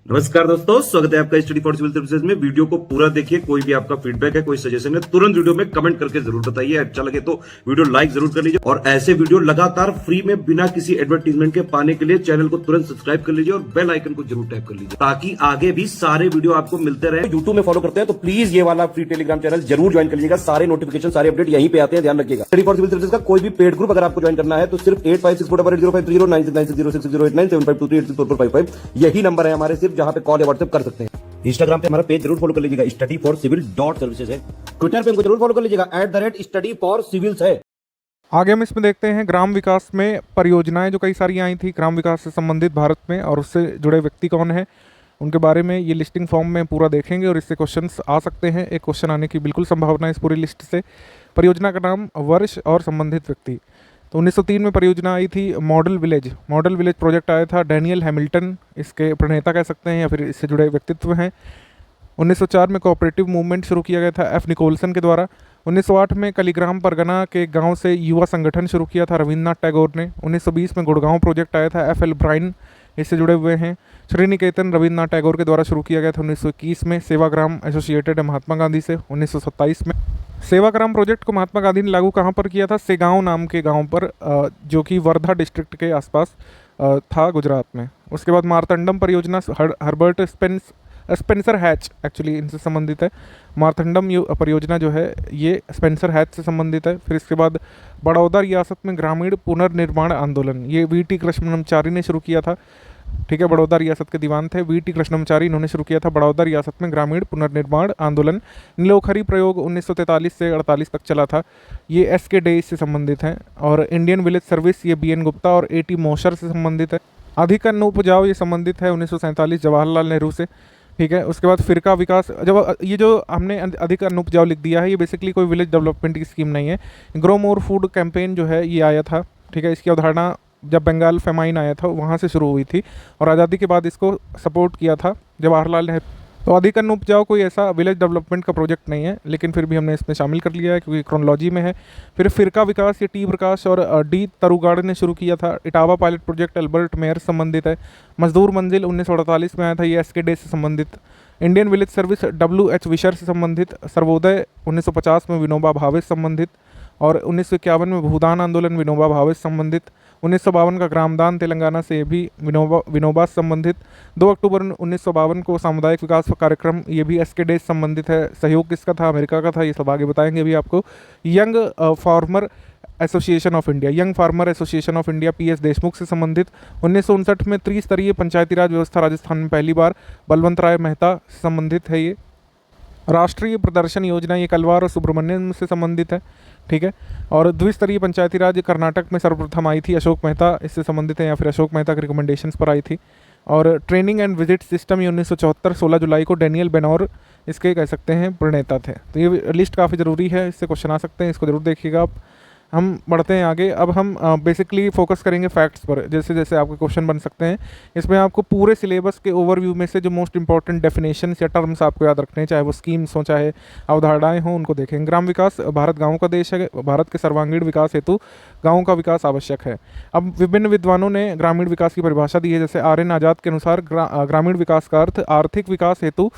नमस्कार दोस्तों, स्वागत है आपका स्टडी फॉर सिविल सर्विसेज में। वीडियो को पूरा देखिए। कोई भी आपका फीडबैक है, कोई सजेशन है, तुरंत वीडियो में कमेंट करके जरूर बताइए। अच्छा लगे तो वीडियो लाइक जरूर कर लीजिए और ऐसे वीडियो लगातार फ्री में बिना किसी एडवर्टीजमेंट के पाने के लिए चैनल को तुरंत सब्सक्राइब कर लीजिए और बेल आइकन को जरूर टैप कर लीजिए ताकि आगे भी सारे वीडियो आपको मिलते रहे। यूट्यूब में फॉलो करते हैं तो प्लीज ये वाला फ्री टेलीग्राम चैनल जरूर ज्वाइन कर लीजिएगा। सारे नोटिफिकेशन, सारे अपडेट यहीं पे आते हैं, ध्यान रखिएगा। स्टडी फॉर सिविल सर्विसेज का कोई भी पेड ग्रुप अगर आपको ज्वाइन करना है तो सिर्फ 856480560606089752386455 यही नंबर है हमारे, सिर्फ जहां पे कॉल या व्हाट्सएप कर सकते हैं। इंस्टाग्राम पे हमारा पेज जरूर फॉलो कर लीजिएगा, स्टडी फॉर सिविल .सर्विसेज है। ट्विटर पे हमको जरूर फॉलो कर लीजिएगा, @study for civils है। आगे हम इसमें देखते हैं ग्राम विकास में परियोजनाएं जो कई सारी आई थी ग्राम विकास से संबंधित भारत में, और उससे जुड़े व्यक्ति कौन है उनके बारे में ये लिस्टिंग फॉर्म में पूरा देखेंगे और इससे क्वेश्चंस आ सकते हैं। एक क्वेश्चन आने की बिल्कुल संभावना है इस पूरी लिस्ट से। परियोजना का नाम, वर्ष और संबंधित व्यक्ति। तो 1903 में परियोजना आई थी model village. Model village project आया था, डैनियल हैमिल्टन इसके प्रणेता कह सकते हैं या फिर इससे जुड़े व्यक्तित्व हैं। 1904 में कोऑपरेटिव मूवमेंट शुरू किया गया था एफ निकोलसन के द्वारा। 1908 में कलीग्राम परगना के गांव से युवा संगठन शुरू किया था रविन्द्रनाथ टैगोर ने। 1920 में गुड़गांव प्रोजेक्ट आया था, एफ एल ब्राइन इससे जुड़े हुए हैं। श्री निकेतन रविन्द्रनाथ टैगोर के द्वारा शुरू किया गया था 1921 में। सेवाग्राम एसोसिएटेड है महात्मा गांधी से 1927 में। सेवाग्राम प्रोजेक्ट को महात्मा गांधी ने लागू कहाँ पर किया था? सेगांव नाम के गांव पर, जो कि वर्धा डिस्ट्रिक्ट के आसपास था गुजरात में। उसके बाद मार्तंडम परियोजना हर्बर्ट स्पेंसर हैच एक्चुअली इनसे संबंधित है। मार्तंडम परियोजना जो है ये स्पेंसर हैच से संबंधित है। फिर इसके बाद बड़ौदा रियासत में ग्रामीण पुनर्निर्माण आंदोलन, ये वी.टी. कृष्णमाचारी ने शुरू किया था। ठीक है, बड़ौदा रियासत के दीवान थे वी.टी. कृष्णमाचारी, इन्होंने शुरू किया था बड़ौदा रियासत में ग्रामीण पुनर्निर्माण आंदोलन। नीलोखरी प्रयोग 1943 से 48 तक चला था, ये एस.के. डे से संबंधित हैं। और इंडियन विलेज सर्विस ये बी.एन. गुप्ता और ए.टी. मोशर से संबंधित है। अधिक अन्न उपजाऊ ये संबंधित है 1947 जवाहरलाल नेहरू से। ठीक है, उसके बाद फिरका विकास, जब ये जो हमने अधिक अन्न उपजाऊ लिख दिया है ये बेसिकली कोई विलेज डेवलपमेंट की स्कीम नहीं है। ग्रो मोर फूड कैंपेन जो है ये आया था। ठीक है, इसकी अवधारणा जब बंगाल फेमाइन आया था वहाँ से शुरू हुई थी और आज़ादी के बाद इसको सपोर्ट किया था जवाहरलाल नेहरू। तो अधिक अन्न उपजाऊ कोई ऐसा विलेज डेवलपमेंट का प्रोजेक्ट नहीं है, लेकिन फिर भी हमने इसमें शामिल कर लिया है क्योंकि क्रोनोलॉजी में है। फिर फिरका विकास ये टी प्रकाश और डी तरुगाड़ ने शुरू किया था। Etawah pilot project Albert Mayer से संबंधित है। मजदूर मंजिल 1948 में आया था, ये एस.के. डे से संबंधित। Indian village service W.H. विशर से संबंधित। सर्वोदय 1950 में विनोबा भावे से संबंधित और 1951 में भूदान आंदोलन विनोबा भावे से संबंधित। 1952 का ग्रामदान तेलंगाना से भी विनोबा से संबंधित। 2 अक्टूबर 1952 को सामुदायिक विकास कार्यक्रम, ये भी एस.के. डे से संबंधित है। सहयोग किसका था? अमेरिका का था, ये सब आगे बताएंगे अभी आपको। Young farmer association of India, young farmer association of India P.S. Deshmukh से संबंधित। 1959 में त्रिस्तरीय पंचायती राज व्यवस्था राजस्थान में पहली बार बलवंत राय मेहता से संबंधित है ये। राष्ट्रीय प्रदर्शन योजना ये कलवार और सुब्रमण्यम से संबंधित है। ठीक है, और द्विस्तरीय पंचायती राज कर्नाटक में सर्वप्रथम आई थी, अशोक मेहता इससे संबंधित है या फिर अशोक मेहता के रिकमेंडेशंस पर आई थी। और ट्रेनिंग एंड विजिट सिस्टम ये 1974 16 जुलाई को डैनियल बेनौर इसके कह सकते हैं प्रणेता थे। तो ये लिस्ट काफ़ी ज़रूरी है, इससे क्वेश्चन आ सकते हैं, इसको जरूर देखिएगा आप। हम बढ़ते हैं आगे। अब हम बेसिकली फोकस करेंगे फैक्ट्स पर, जैसे जैसे आपके क्वेश्चन बन सकते हैं। इसमें आपको पूरे सिलेबस के ओवरव्यू में से जो मोस्ट इंपॉर्टेंट डेफिनेशंस या टर्म्स आपको याद रखने हैं, चाहे वो स्कीम्स हों चाहे अवधारणाएं हों, उनको देखेंगे। ग्राम विकास, भारत गाँव का देश है, भारत के सर्वांगीण विकास हेतु गाँव का विकास आवश्यक है। अब विभिन्न विद्वानों ने ग्रामीण विकास की परिभाषा दी है, जैसे आर.एन. आजाद के अनुसार ग्रामीण विकास का अर्थ आर्थिक विकास हेतु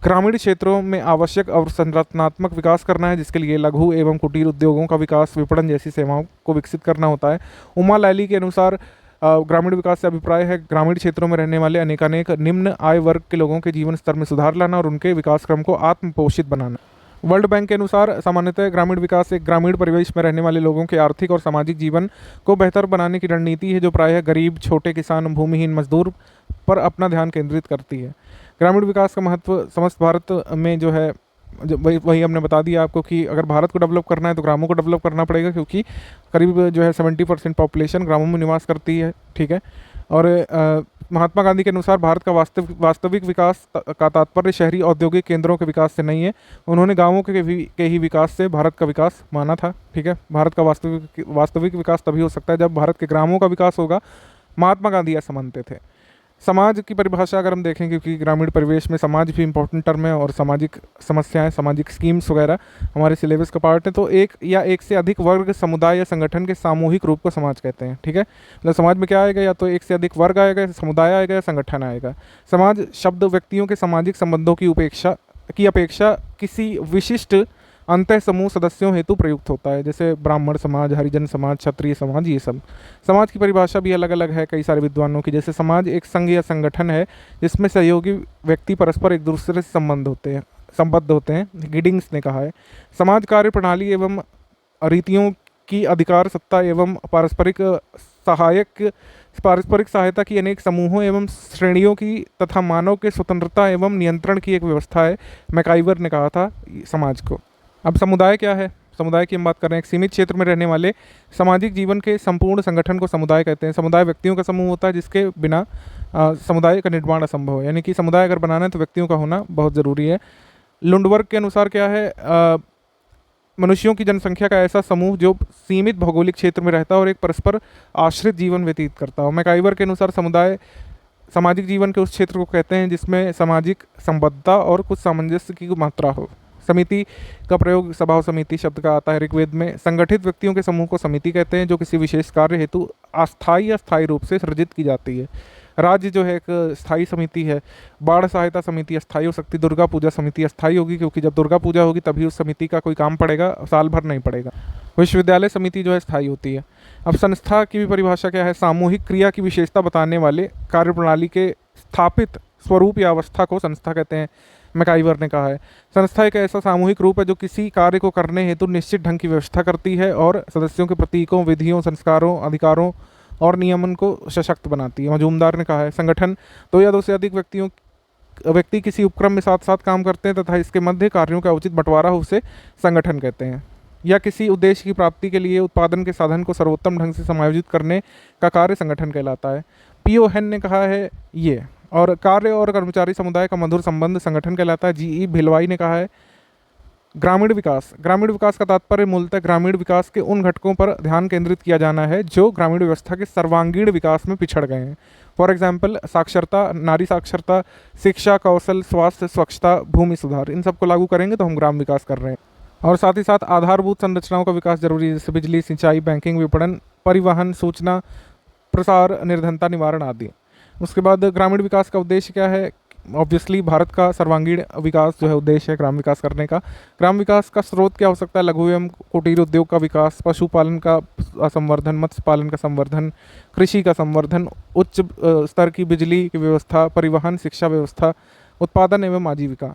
ग्रामीण क्षेत्रों में आवश्यक और संरचनात्मक विकास करना है, जिसके लिए लघु एवं कुटीर उद्योगों का विकास, विपणन जैसी सेवाओं को विकसित करना होता है। उमा लैली के अनुसार ग्रामीण विकास से अभिप्राय है ग्रामीण क्षेत्रों में रहने वाले अनेकानेक निम्न आय वर्ग के लोगों के जीवन स्तर में सुधार लाना और उनके विकास क्रम को आत्मपोषित बनाना। वर्ल्ड बैंक के अनुसार सामान्यतः ग्रामीण विकास एक ग्रामीण परिवेश में रहने वाले लोगों के आर्थिक और सामाजिक जीवन को बेहतर बनाने की रणनीति है, जो प्रायः गरीब, छोटे किसान, भूमिहीन मजदूर पर अपना ध्यान केंद्रित करती है। ग्रामीण विकास का महत्व समस्त भारत में जो है, वही हमने बता दिया आपको कि अगर भारत को डेवलप करना है तो ग्रामों को डेवलप करना पड़ेगा, क्योंकि करीब जो है 70% पॉपुलेशन ग्रामों में निवास करती है। ठीक है, और महात्मा गांधी के अनुसार भारत का वास्तविक विकास का तात्पर्य शहरी औद्योगिक केंद्रों के विकास से नहीं है, उन्होंने गाँवों के ही विकास से भारत का विकास माना था। ठीक है, भारत का वास्तविक विकास तभी हो सकता है जब भारत के ग्रामों का विकास होगा, महात्मा गांधी ऐसा मानते थे। समाज की परिभाषा अगर हम देखें, क्योंकि ग्रामीण परिवेश में समाज भी इंपॉर्टेंट टर्म है और सामाजिक समस्याएं, सामाजिक स्कीम्स वगैरह हमारे सिलेबस का पार्ट है, तो एक या एक से अधिक वर्ग, समुदाय या संगठन के सामूहिक रूप को समाज कहते हैं। ठीक है, मतलब समाज में क्या आएगा, या तो एक से अधिक वर्ग आएगा, या समुदाय आएगा, या संगठन आएगा। समाज शब्द व्यक्तियों के सामाजिक संबंधों की अपेक्षा किसी विशिष्ट अंतः समूह सदस्यों हेतु प्रयुक्त होता है, जैसे ब्राह्मण समाज, हरिजन समाज, क्षत्रिय समाज, ये सब। समाज की परिभाषा भी अलग अलग है कई सारे विद्वानों की, जैसे समाज एक संघ या संगठन है जिसमें सहयोगी व्यक्ति परस्पर एक दूसरे से संबद्ध होते हैं, गिडिंग्स ने कहा है। समाज कार्य प्रणाली एवं रीतियों की अधिकार सत्ता एवं पारस्परिक सहायता की अनेक समूहों एवं श्रेणियों की तथा मानव के स्वतंत्रता एवं नियंत्रण की एक व्यवस्था है, मैकाइवर ने कहा था समाज को। अब समुदाय क्या है? समुदाय की हम बात कर रहे हैं। एक सीमित क्षेत्र में रहने वाले सामाजिक जीवन के संपूर्ण संगठन को समुदाय कहते हैं। समुदाय व्यक्तियों का समूह होता है जिसके बिना समुदाय का निर्माण असंभव है, यानी कि समुदाय अगर बनाना है तो व्यक्तियों का होना बहुत ज़रूरी है। लुंडबर्ग के अनुसार क्या है, मनुष्यों की जनसंख्या का ऐसा समूह जो सीमित भौगोलिक क्षेत्र में रहता है और एक परस्पर आश्रित जीवन व्यतीत करता हो। मैकाइवर के अनुसार समुदाय सामाजिक जीवन के उस क्षेत्र को कहते हैं जिसमें सामाजिक संबद्धता और कुछ सामंजस्य की मात्रा हो। समिति का प्रयोग सभा समिति शब्द का आता है ऋग्वेद में। संगठित व्यक्तियों के समूह को समिति कहते हैं जो किसी विशेष कार्य हेतु अस्थायी या स्थायी रूप से सृजित की जाती है। राज्य जो है एक स्थायी समिति है। बाढ़ सहायता समिति अस्थायी हो सकती है। दुर्गा पूजा समिति अस्थायी होगी क्योंकि जब दुर्गा पूजा होगी तभी उस समिति का कोई काम पड़ेगा, साल भर नहीं पड़ेगा। विश्वविद्यालय समिति जो है स्थायी होती है। अब संस्था की भी परिभाषा क्या है? सामूहिक क्रिया की विशेषता बताने वाले कार्यप्रणाली के स्थापित स्वरूप या अवस्था को संस्था कहते हैं, मैकाइवर ने कहा है। संस्था एक ऐसा सामूहिक रूप है जो किसी कार्य को करने हेतु निश्चित ढंग की व्यवस्था करती है और सदस्यों के प्रतीकों, विधियों, संस्कारों, अधिकारों और नियमन को सशक्त बनाती है। मजूमदार ने कहा है संगठन दो या दो से अधिक व्यक्ति किसी उपक्रम में साथ साथ काम करते हैं तथा इसके मध्य कार्यों का उचित बंटवारा हो उसे संगठन कहते हैं। या किसी उद्देश्य की प्राप्ति के लिए उत्पादन के साधन को सर्वोत्तम ढंग से समायोजित करने का कार्य संगठन कहलाता है। पीओ हेन ने कहा है ये। और कार्य और कर्मचारी समुदाय का मधुर संबंध संगठन कहलाता है। जीई भिलवाई ने कहा है ग्रामीण विकास। ग्रामीण विकास का तात्पर्य मूलतः ग्रामीण विकास के उन घटकों पर ध्यान केंद्रित किया जाना है जो ग्रामीण व्यवस्था के सर्वांगीण विकास में पिछड़ गए हैं। फॉर एग्जाम्पल साक्षरता, नारी साक्षरता, शिक्षा, कौशल, स्वास्थ्य, स्वच्छता, भूमि सुधार, इन सबको लागू करेंगे तो हम ग्राम विकास कर रहे हैं। और साथ ही साथ आधारभूत संरचनाओं का विकास जरूरी है, जैसे बिजली, सिंचाई, बैंकिंग, विपणन, परिवहन, सूचना प्रसार, निर्धनता निवारण आदि। उसके बाद ग्रामीण विकास का उद्देश्य क्या है? ऑब्वियसली भारत का सर्वांगीण विकास जो है उद्देश्य है ग्राम विकास करने का। ग्राम विकास का स्रोत क्या हो सकता है? लघु एवं कुटीर उद्योग का विकास, पशुपालन का संवर्धन, मत्स्य पालन का संवर्धन, कृषि का संवर्धन, उच्च स्तर की बिजली की व्यवस्था, परिवहन, शिक्षा व्यवस्था, उत्पादन एवं आजीविका।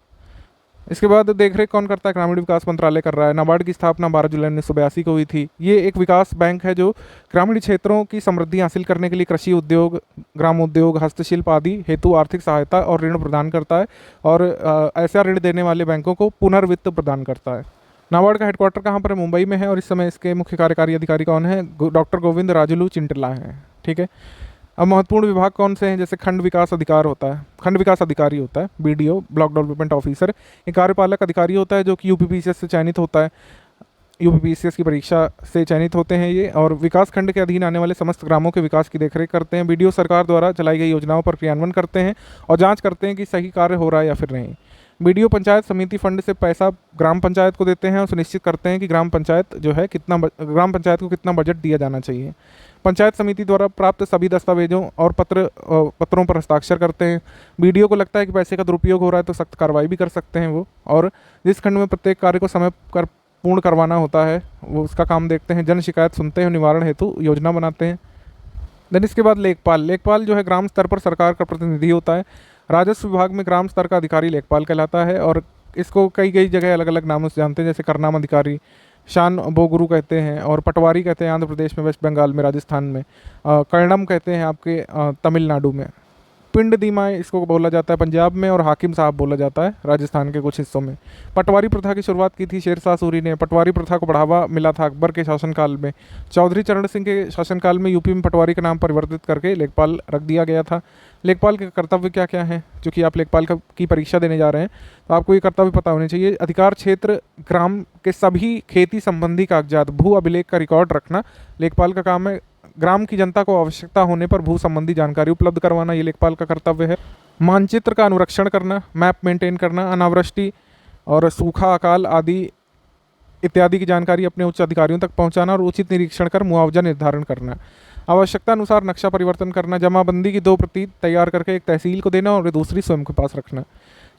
इसके बाद देखरेख कौन करता है? ग्रामीण विकास मंत्रालय कर रहा है। नाबार्ड की स्थापना 12 जुलाई 1982 को हुई थी। ये एक विकास बैंक है जो ग्रामीण क्षेत्रों की समृद्धि हासिल करने के लिए कृषि उद्योग, ग्रामोद्योग, हस्तशिल्प आदि हेतु आर्थिक सहायता और ऋण प्रदान करता है और ऐसा ऋण देने वाले बैंकों को पुनर्वित्त प्रदान करता है। नाबार्ड का हेडक्वार्टर कहाँ पर है? मुंबई में है। और इस समय इसके मुख्य कार्यकारी अधिकारी कौन है? डॉक्टर गोविंद राजुलू चिंटला हैं। ठीक है। अब महत्वपूर्ण विभाग कौन से हैं? जैसे खंड विकास अधिकार होता है, खंड विकास अधिकारी होता है, बीडीओ, ब्लॉक डेवलपमेंट ऑफिसर। एक कार्यपालक अधिकारी होता है जो कि यूपीपीसीएस से चयनित होता है, यूपीपीसीएस की परीक्षा से चयनित होते हैं ये, और विकास खंड के अधीन आने वाले समस्त ग्रामों के विकास की देखरेख करते हैं। बीडीओ सरकार द्वारा चलाई गई योजनाओं पर क्रियान्वयन करते हैं और जाँच करते हैं कि सही कार्य हो रहा है या फिर नहीं। बीडीओ पंचायत समिति फंड से पैसा ग्राम पंचायत को देते हैं और सुनिश्चित करते हैं कि ग्राम पंचायत जो है ग्राम पंचायत को कितना बजट दिया जाना चाहिए। पंचायत समिति द्वारा प्राप्त सभी दस्तावेजों और पत्रों पर हस्ताक्षर करते हैं। बीडीओ को लगता है कि पैसे का दुरुपयोग हो रहा है तो सख्त कार्रवाई भी कर सकते हैं वो। और जिस खंड में प्रत्येक कार्य को समय पर पूर्ण करवाना होता है वो उसका काम देखते हैं। जन शिकायत सुनते हैं, निवारण हेतु योजना बनाते हैं। देन इसके बाद लेखपाल जो है ग्राम स्तर पर सरकार का प्रतिनिधि होता है। राजस्व विभाग में ग्राम स्तर का अधिकारी लेखपाल कहलाता है और इसको कई जगह अलग अलग नामों से जानते हैं, जैसे करनाम अधिकारी, शान बोगुरु कहते हैं, और पटवारी कहते हैं आंध्र प्रदेश में, वेस्ट बंगाल में, राजस्थान में, कर्णम कहते हैं आपके तमिलनाडु में, पिंड दीमाई इसको बोला जाता है पंजाब में, और हाकिम साहब बोला जाता है राजस्थान के कुछ हिस्सों में। पटवारी प्रथा की शुरुआत की थी शेरशाह सूरी ने। पटवारी प्रथा को बढ़ावा मिला था अकबर के शासनकाल में। चौधरी चरण सिंह के शासनकाल में यूपी में पटवारी का नाम परिवर्तित करके लेखपाल रख दिया गया था। लेखपाल के कर्तव्य क्या क्या हैं? क्योंकि आप लेखपाल की परीक्षा देने जा रहे हैं तो आपको ये कर्तव्य पता होने चाहिए। अधिकार क्षेत्र ग्राम के सभी खेती संबंधी कागजात, भू अभिलेख का रिकॉर्ड रखना लेखपाल का काम है। ग्राम की जनता को आवश्यकता होने पर भू संबंधी जानकारी उपलब्ध करवाना ये लेखपाल का कर्तव्य है। मानचित्र का अनुरक्षण करना, मैप मेंटेन करना, अनावृष्टि और सूखा, अकाल आदि इत्यादि की जानकारी अपने उच्च अधिकारियों तक पहुंचाना और उचित निरीक्षण कर मुआवजा निर्धारण करना। आवश्यकता अनुसार नक्शा परिवर्तन करना। जमाबंदी की 2 प्रति तैयार करके एक तहसील को देना और दूसरी स्वयं के पास रखना।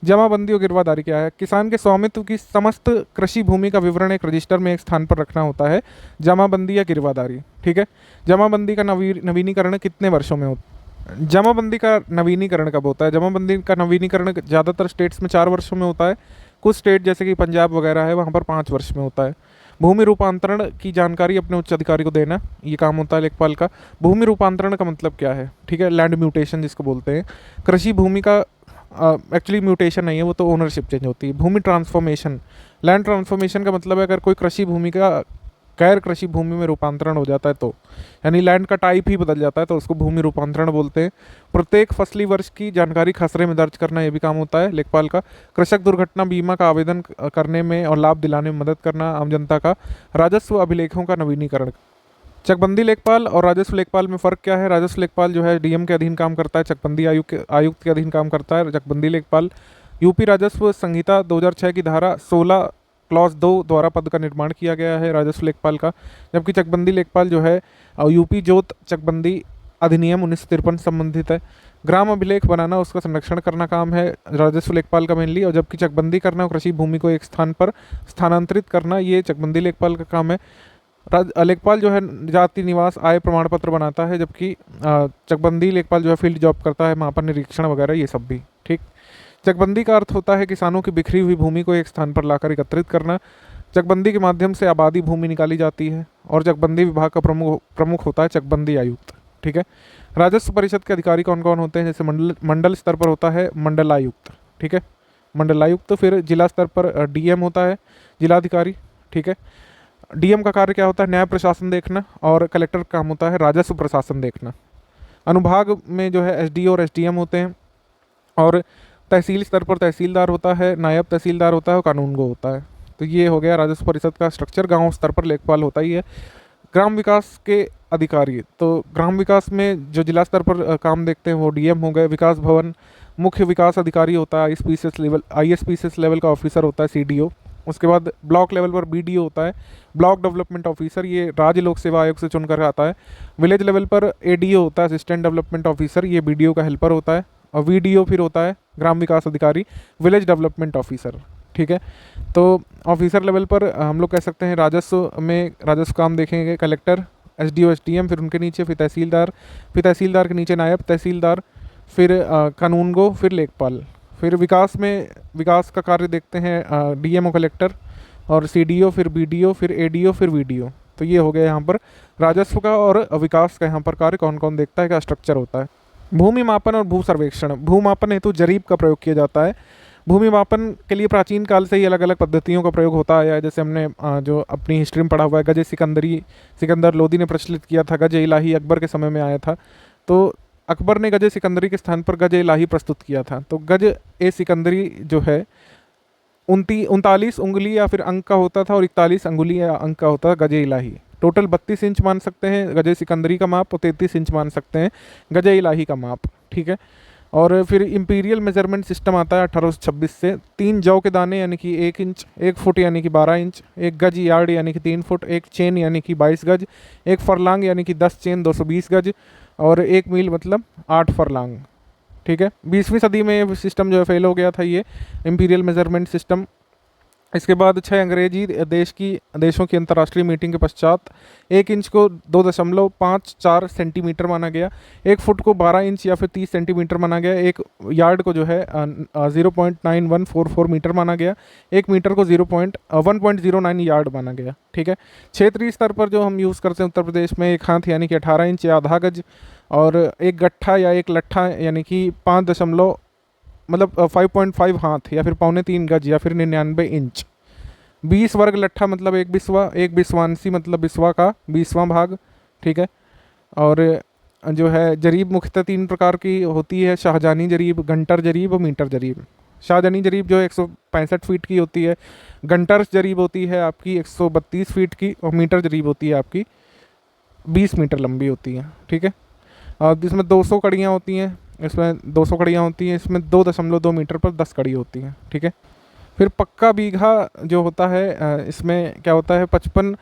जमाबंदी और गिरवादारी क्या है? किसान के स्वामित्व की समस्त कृषि भूमि का विवरण एक रजिस्टर में एक स्थान पर रखना होता है, जमाबंदी या गिरवादारी। ठीक है। जमाबंदी का नवीनीकरण कितने वर्षों में होता है? जमाबंदी का नवीनीकरण कब होता है? जमाबंदी का नवीनीकरण ज़्यादातर स्टेट्स में 4 वर्षों में होता है। कुछ स्टेट जैसे कि पंजाब वगैरह है वहाँ पर 5 वर्ष में होता है। भूमि रूपांतरण की जानकारी अपने उच्च अधिकारी को देना, ये काम होता है लेखपाल का। भूमि रूपांतरण का मतलब क्या है? ठीक है, लैंड म्यूटेशन जिसको बोलते हैं। कृषि भूमि का एक्चुअली म्यूटेशन नहीं है, वो तो ओनरशिप चेंज होती है। भूमि ट्रांसफॉर्मेशन, लैंड ट्रांसफॉर्मेशन का मतलब है अगर कोई कृषि भूमि का गैर कृषि भूमि में रूपांतरण हो जाता है तो, यानी लैंड का टाइप ही बदल जाता है तो उसको भूमि रूपांतरण बोलते हैं। प्रत्येक फसली वर्ष की जानकारी खसरे में दर्ज करना, ये भी काम होता है लेखपाल का। कृषक दुर्घटना बीमा का आवेदन करने में और लाभ दिलाने में मदद करना आम जनता का। राजस्व अभिलेखों का नवीनीकरण। चकबंदी लेखपाल और राजस्व लेखपाल में फ़र्क क्या है? राजस्व लेखपाल जो है डीएम के अधीन काम करता है, चकबंदी आयुक्त के अधीन काम करता है। चकबंदी लेखपाल यूपी राजस्व संहिता 2006 की धारा 16 क्लॉज 2 द्वारा पद का निर्माण किया गया है राजस्व लेखपाल का। जबकि चकबंदी लेखपाल जो है यूपी जोत चकबंदी अधिनियम 1953 संबंधित है। ग्राम अभिलेख बनाना, उसका संरक्षण करना काम है राजस्व लेखपाल का मेनली। और जबकि चकबंदी करना और कृषि भूमि को एक स्थान पर स्थानांतरित करना, ये चकबंदी लेखपाल का काम है। लेखपाल जो है जाति निवास आय प्रमाण पत्र बनाता है, जबकि चकबंदी लेखपाल जो है फील्ड जॉब करता है, वहाँ पर निरीक्षण वगैरह ये सब भी। ठीक। चकबंदी का अर्थ होता है किसानों की बिखरी हुई भूमि को एक स्थान पर लाकर एकत्रित करना। चकबंदी के माध्यम से आबादी भूमि निकाली जाती है और चकबंदी विभाग का प्रमुख होता है चकबंदी आयुक्त। ठीक है। राजस्व परिषद के अधिकारी कौन कौन होते हैं? जैसे मंडल स्तर पर होता है मंडलायुक्त। ठीक है, मंडलायुक्त। फिर जिला स्तर पर डीएम होता है, जिलाधिकारी। ठीक है। डीएम का कार्य क्या होता है? न्याय प्रशासन देखना, और कलेक्टर का काम होता है राजस्व प्रशासन देखना। अनुभाग में जो है एसडीओ और एसडीएम होते हैं, और तहसील स्तर पर तहसीलदार होता है, नायब तहसीलदार होता है और कानूनगो होता है। तो ये हो गया राजस्व परिषद का स्ट्रक्चर। गांव स्तर पर लेखपाल होता ही है। ग्राम विकास के अधिकारी, तो ग्राम विकास में जो जिला स्तर पर काम देखते हैं वो डीएम हो गए। विकास भवन मुख्य विकास अधिकारी होता है, आईएसपीसीएस लेवल का ऑफिसर होता है सीडीओ। उसके बाद ब्लॉक लेवल पर बीडीओ होता है, ब्लॉक डेवलपमेंट ऑफिसर, ये राज्य लोक सेवा आयोग से चुनकर आता है। विलेज लेवल पर एडीओ होता है, असिस्टेंट डेवलपमेंट ऑफिसर, ये बीडीओ का हेल्पर होता है। और वीडीओ फिर होता है ग्राम विकास अधिकारी, विलेज डेवलपमेंट ऑफिसर। ठीक है। तो ऑफिसर लेवल पर हम लोग कह सकते हैं राजस्व में राजस्व काम देखेंगे कलेक्टर, एसडीओ, एसडीएम, फिर उनके नीचे फिर तहसीलदार के नीचे नायब तहसीलदार, फिर कानूनगो, फिर लेखपाल। फिर विकास में विकास का कार्य देखते हैं डीएमओ, कलेक्टर और सीडीओ, फिर बीडीओ, फिर एडीओ, फिर वीडीओ। तो ये हो गया यहाँ पर राजस्व का और विकास का यहाँ पर कार्य कौन कौन देखता है, क्या स्ट्रक्चर होता है। भूमि मापन और भू सर्वेक्षण। भूमापन हेतु जरीब का प्रयोग किया जाता है। भूमि मापन के लिए प्राचीन काल से ही अलग अलग पद्धतियों का प्रयोग होता आया है। जैसे हमने जो अपनी हिस्ट्री में पढ़ा हुआ है, गज सिकंदर लोदी ने प्रचलित किया था। गज इलाही अकबर के समय में आया था। तो अकबर ने गज सिकंदरी के स्थान पर गज इलाही प्रस्तुत किया था। तो गज ए सिकंदरी जो है 39 उंगली या फिर अंक का होता था और 41 अंगुली या अंक का होता था गज इलाही। टोटल 32 इंच मान सकते हैं गज सिकंदरी का माप और 33 इंच मान सकते हैं गज इलाही का माप। ठीक है। और फिर इंपीरियल मेजरमेंट सिस्टम आता है 1826 से। 3 जौ के दाने यानी कि 1 इंच, 1 फुट यानी कि 12 इंच, 1 गज यार्ड यानी कि 3 फुट, 1 चेन यानी कि 22 गज, 1 फरलांग यानी कि 10 चेन 220 गज, और 1 मील मतलब 8 फरलांग। ठीक है। 20वीं सदी में ये सिस्टम जो है फेल हो गया था, ये इंपीरियल मेजरमेंट सिस्टम। इसके बाद 6 अंग्रेजी देशों की अंतर्राष्ट्रीय मीटिंग के पश्चात 1 इंच को 2.54 सेंटीमीटर माना गया, 1 फुट को 12 इंच या फिर 30 सेंटीमीटर माना गया, 1 यार्ड को जो है 0.9144 मीटर माना गया, 1 मीटर को 1.09 यार्ड माना गया। ठीक है। क्षेत्रीय स्तर पर जो हम यूज़ करते हैं उत्तर प्रदेश में, 1 हाथ यानी कि 18 इंच या आधा गज, और 1 गट्ठा या 1 लट्ठा यानी कि 5.5 हाथ या फिर 3.25 गज या फिर 99 इंच। 20 वर्ग लट्ठा मतलब 1 बिस्वा, 1 बिस्वांसी मतलब बिस्वा का 20वां भाग। ठीक है। और जो है जरीब मुख्यतः 3 प्रकार की होती है, शाहजहानी जरीब, गंटर जरीब और मीटर जरीब। शाहजहानी जरीब जो 165 फीट की होती है, गंटर जरीब होती है आपकी 132 फीट की, और मीटर जरीब होती है आपकी 20 मीटर लंबी होती है, ठीक है। और इसमें 200 कड़ियाँ होती हैं, इसमें 200 कड़ियाँ होती हैं, इसमें 2.2 मीटर पर 10 कड़ी होती हैं, ठीक है। फिर पक्का बीघा जो होता है इसमें क्या होता है, 55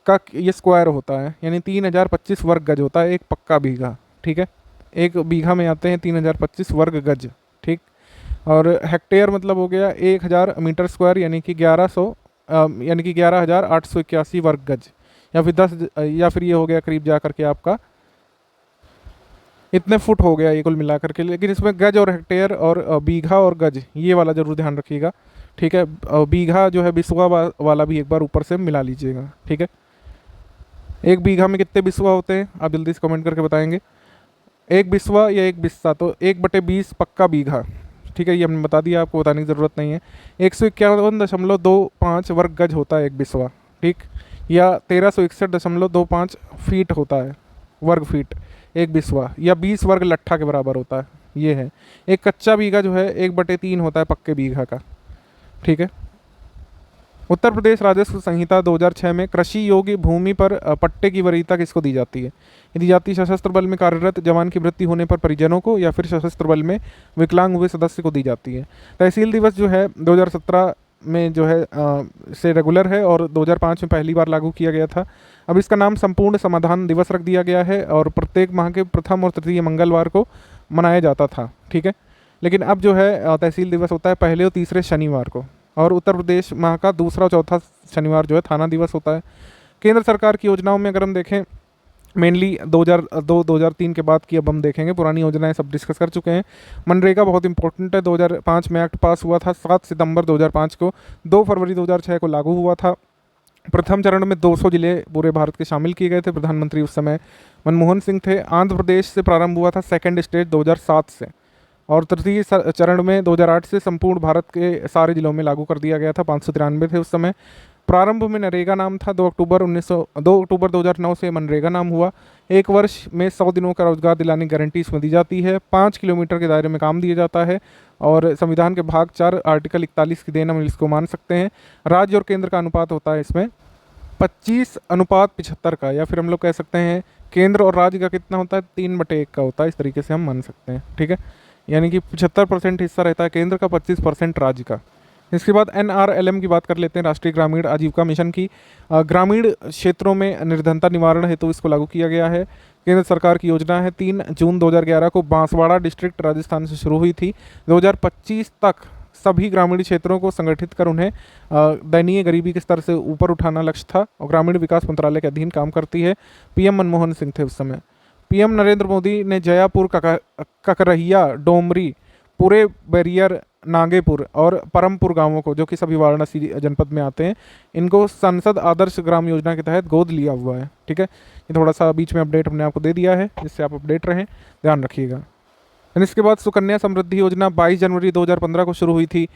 का ये स्क्वायर होता है, यानी 3025 वर्ग गज होता है एक पक्का बीघा, ठीक है। एक बीघा में आते हैं 3025 वर्ग गज, ठीक। और हेक्टेयर मतलब हो गया 1000 मीटर स्क्वायर, यानी कि 11,881 वर्ग गज, या फिर 10, या फिर ये हो गया करीब जा करके आपका इतने फुट हो गया ये कुल मिलाकर के। लेकिन इसमें गज और हेक्टेयर और बीघा और गज ये वाला ज़रूर ध्यान रखिएगा, ठीक है। बीघा जो है बिस्वा वाला भी एक बार ऊपर से मिला लीजिएगा, ठीक है। एक बीघा में कितने बिस्वा होते हैं आप जल्दी से कमेंट करके बताएंगे। एक बिस्वा या एक बिस्सा, तो 1/20 पक्का बीघा, ठीक है। ये हमने बता दिया, आपको बताने की ज़रूरत नहीं है। 151.25 वर्ग गज होता है एक बिस्वा, ठीक। या 1361.25 फीट होता है, वर्ग फीट एक बिस्वा, या 20 वर्ग लट्ठा के बराबर होता है, ये है। एक कच्चा बीघा जो है 1/3 होता है पक्के बीघा का, ठीक है। उत्तर प्रदेश राजस्व संहिता 2006 में कृषि योग्य भूमि पर पट्टे की वरीयता किसको दी जाती है? ये दी जाती है सशस्त्र बल में कार्यरत जवान की मृत्यु होने पर परिजनों को, या फिर सशस्त्र बल में विकलांग हुए सदस्य को दी जाती है। तहसील दिवस जो है 2017 में जो है से रेगुलर है, और 2005 में पहली बार लागू किया गया था। अब इसका नाम संपूर्ण समाधान दिवस रख दिया गया है, और प्रत्येक माह के प्रथम और तृतीय मंगलवार को मनाया जाता था, ठीक है। लेकिन अब जो है तहसील दिवस होता है पहले और तीसरे शनिवार को, और उत्तर प्रदेश माह का दूसरा और चौथा शनिवार जो है थाना दिवस होता है। केंद्र सरकार की योजनाओं में अगर हम देखें, मेनली 2002-2003 के बाद की अब हम देखेंगे, पुरानी योजनाएं सब डिस्कस कर चुके हैं। मनरेगा बहुत इंपॉर्टेंट है, 2005 में एक्ट पास हुआ था 7 सितंबर 2005 को, 2 फरवरी 2006 को लागू हुआ था। प्रथम चरण में 200 जिले पूरे भारत के शामिल किए गए थे। प्रधानमंत्री उस समय मनमोहन सिंह थे। आंध्र प्रदेश से प्रारंभ हुआ था सेकेंड स्टेज 2007 से, और तृतीय चरण में 2008 से संपूर्ण भारत के सारे जिलों में लागू कर दिया गया था। 593 थे उस समय। प्रारंभ में नरेगा नाम था, 2 अक्टूबर 2009 से मनरेगा नाम हुआ। 1 वर्ष में 100 दिनों का रोजगार दिलाने की गारंटी इसमें दी जाती है। 5 किलोमीटर के दायरे में काम दिया जाता है, और संविधान के भाग 4 आर्टिकल 41 की देन हम इसको मान सकते हैं। राज्य और केंद्र का अनुपात होता है इसमें 25:75 का, या फिर हम लोग कह सकते हैं केंद्र और राज्य का कितना होता है, 3/1 का होता है। इस तरीके से हम मान सकते हैं, ठीक है। यानी कि 75% हिस्सा रहता है केंद्र का, 25% राज्य का। इसके बाद NRLM की बात कर लेते हैं, राष्ट्रीय ग्रामीण आजीविका मिशन की। ग्रामीण क्षेत्रों में निर्धनता निवारण हेतु इसको लागू किया गया है। केंद्र सरकार की योजना है। 3 जून 2011 को बांसवाड़ा डिस्ट्रिक्ट राजस्थान से शुरू हुई थी। 2025 तक सभी ग्रामीण क्षेत्रों को संगठित कर उन्हें दयनीय गरीबी के स्तर से ऊपर उठाना लक्ष्य था, और ग्रामीण विकास मंत्रालय के अधीन काम करती है। PM मनमोहन सिंह थे उस समय। PM नरेंद्र मोदी ने जयापुर, ककरहिया, डोमरी, पूरे बैरियर, नागेपुर और परमपुर गांवों को, जो कि सभी वाराणसी जनपद में आते हैं, इनको संसद आदर्श ग्राम योजना के तहत गोद लिया हुआ है, ठीक है। ये थोड़ा सा बीच में अपडेट हमने आपको दे दिया है, जिससे आप अपडेट रहें, ध्यान रखिएगा। इसके बाद सुकन्या समृद्धि योजना 22 जनवरी 2015 को शुरू हुई थी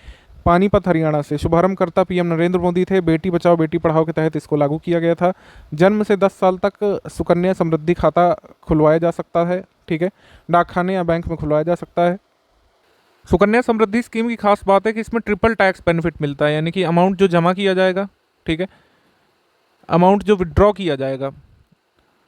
पानीपत, हरियाणा से। शुभारंभकर्ता PM नरेंद्र मोदी थे। बेटी बचाओ बेटी पढ़ाओ के तहत इसको लागू किया गया था। जन्म से 10 साल तक सुकन्या समृद्धि खाता खुलवाया जा सकता है, ठीक है। डाकखाने या बैंक में खुलवाया जा सकता है। सुकन्या समृद्धि स्कीम की खास बात है कि इसमें ट्रिपल टैक्स बेनिफिट मिलता है, यानी कि अमाउंट जो जमा किया जाएगा, ठीक है, अमाउंट जो विड्रॉ किया जाएगा,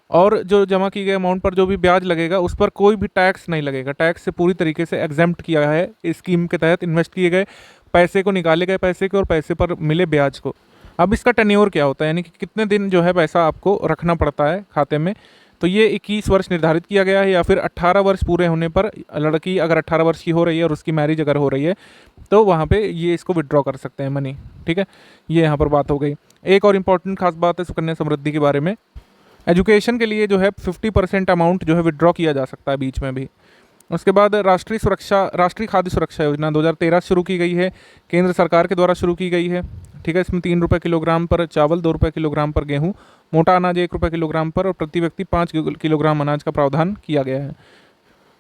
और जो जमा की गई अमाउंट पर जो भी ब्याज लगेगा उस पर कोई भी टैक्स नहीं लगेगा। टैक्स से पूरी तरीके से एग्जेम्प्ट किया है इस स्कीम के तहत। इन्वेस्ट किए गए पैसे को, निकाले गए पैसे को, और पैसे पर मिले ब्याज को। अब इसका टेन्योर क्या होता है, यानी कि कितने दिन जो है पैसा आपको रखना पड़ता है खाते में, तो ये 21 वर्ष निर्धारित किया गया है, या फिर 18 वर्ष पूरे होने पर लड़की अगर 18 वर्ष की हो रही है और उसकी मैरिज अगर हो रही है, तो वहाँ पे ये इसको विड्रॉ कर सकते हैं मनी, ठीक है। ये यहाँ पर बात हो गई। एक और इम्पॉर्टेंट खास बात है सुकन्या समृद्धि के बारे में, एजुकेशन के लिए जो है 50% अमाउंट जो है विड्रॉ किया जा सकता है बीच में भी। उसके बाद राष्ट्रीय खाद्य सुरक्षा योजना 2013 शुरू की गई है, केंद्र सरकार के द्वारा शुरू की गई है, ठीक है। इसमें 3 रुपये किलोग्राम पर चावल, 2 रुपये किलोग्राम पर गेहूँ, मोटा अनाज 1 रुपये किलोग्राम पर, और प्रति व्यक्ति 5 किलोग्राम अनाज का प्रावधान किया गया है।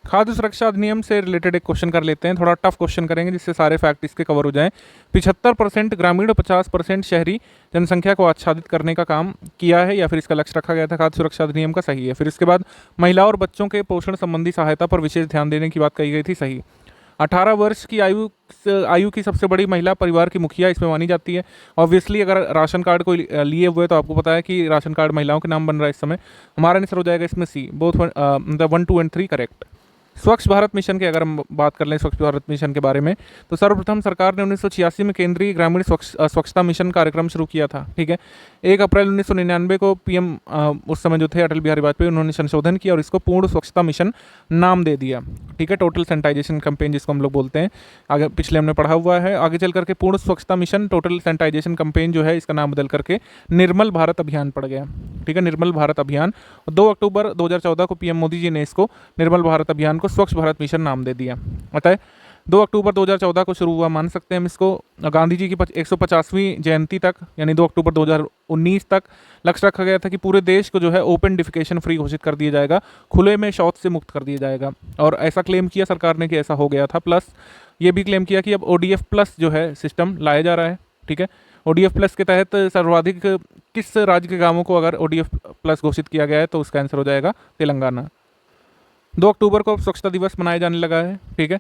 खाद्य सुरक्षा अधिनियम से रिलेटेड एक क्वेश्चन कर लेते हैं, थोड़ा टफ क्वेश्चन करेंगे जिससे सारे फैक्ट इसके कवर हो जाएं। 75% ग्रामीण और 50% शहरी जनसंख्या को आच्छादित करने का काम किया है, या फिर इसका लक्ष्य रखा गया था खाद्य सुरक्षा अधिनियम का, सही है। फिर इसके बाद महिलाओं और बच्चों के पोषण संबंधी सहायता पर विशेष ध्यान देने की बात कही गई थी, सही। 18 वर्ष की आयु इस आयु की सबसे बड़ी महिला परिवार की मुखिया इसमें मानी जाती है। ऑब्वियसली अगर राशन कार्ड कोई लिए हुए तो आपको पता है कि राशन कार्ड महिलाओं के नाम बन रहा है इस समय। हमारा आंसर हो जाएगा इसमें सी, बोथ मतलब 1, 2 एंड 3 करेक्ट। स्वच्छ भारत मिशन की अगर हम बात कर लें, स्वच्छ भारत मिशन के बारे में, तो सर्वप्रथम सरकार ने 1986 में केंद्रीय ग्रामीण स्वच्छता मिशन कार्यक्रम शुरू किया था। ठीक है, 1 अप्रैल 1999 को पीएम उस समय जो थे अटल बिहारी वाजपेयी, उन्होंने संशोधन किया और इसको पूर्ण स्वच्छता मिशन नाम दे दिया। ठीक है, टोटल सैनिटाइजेशन कैंपेन जिसको हम लोग बोलते हैं, आगे पिछले हमने पढ़ा हुआ है। आगे चल करके पूर्ण स्वच्छता मिशन टोटल सैनिटाइजेशन कैंपेन जो है इसका नाम बदल करके निर्मल भारत अभियान पड़ गया। ठीक है, निर्मल भारत अभियान। 2 अक्टूबर 2014 को पीएम मोदी जी ने इसको निर्मल भारत अभियान को स्वच्छ भारत मिशन नाम दे दिया। अतः 2 अक्टूबर 2014 को शुरू हुआ, मान सकते हैं हम इसको। गांधी जी की 150वीं जयंती तक यानी 2 अक्टूबर 2019 तक लक्ष्य रखा गया था कि पूरे देश को जो है ओपन डिफिकेशन फ्री घोषित कर दिया जाएगा, खुले में शौच से मुक्त कर दिया जाएगा। और ऐसा क्लेम किया सरकार ने कि ऐसा हो गया था। प्लस ये भी क्लेम किया कि अब ODF प्लस जो है सिस्टम लाया जा रहा है। ठीक है, ODF प्लस के तहत सर्वाधिक किस राज्य के गांवों को अगर ODF प्लस घोषित किया गया है तो उसका आंसर हो जाएगा तेलंगाना। 2 अक्टूबर को स्वच्छता दिवस मनाया जाने लगा है। ठीक है,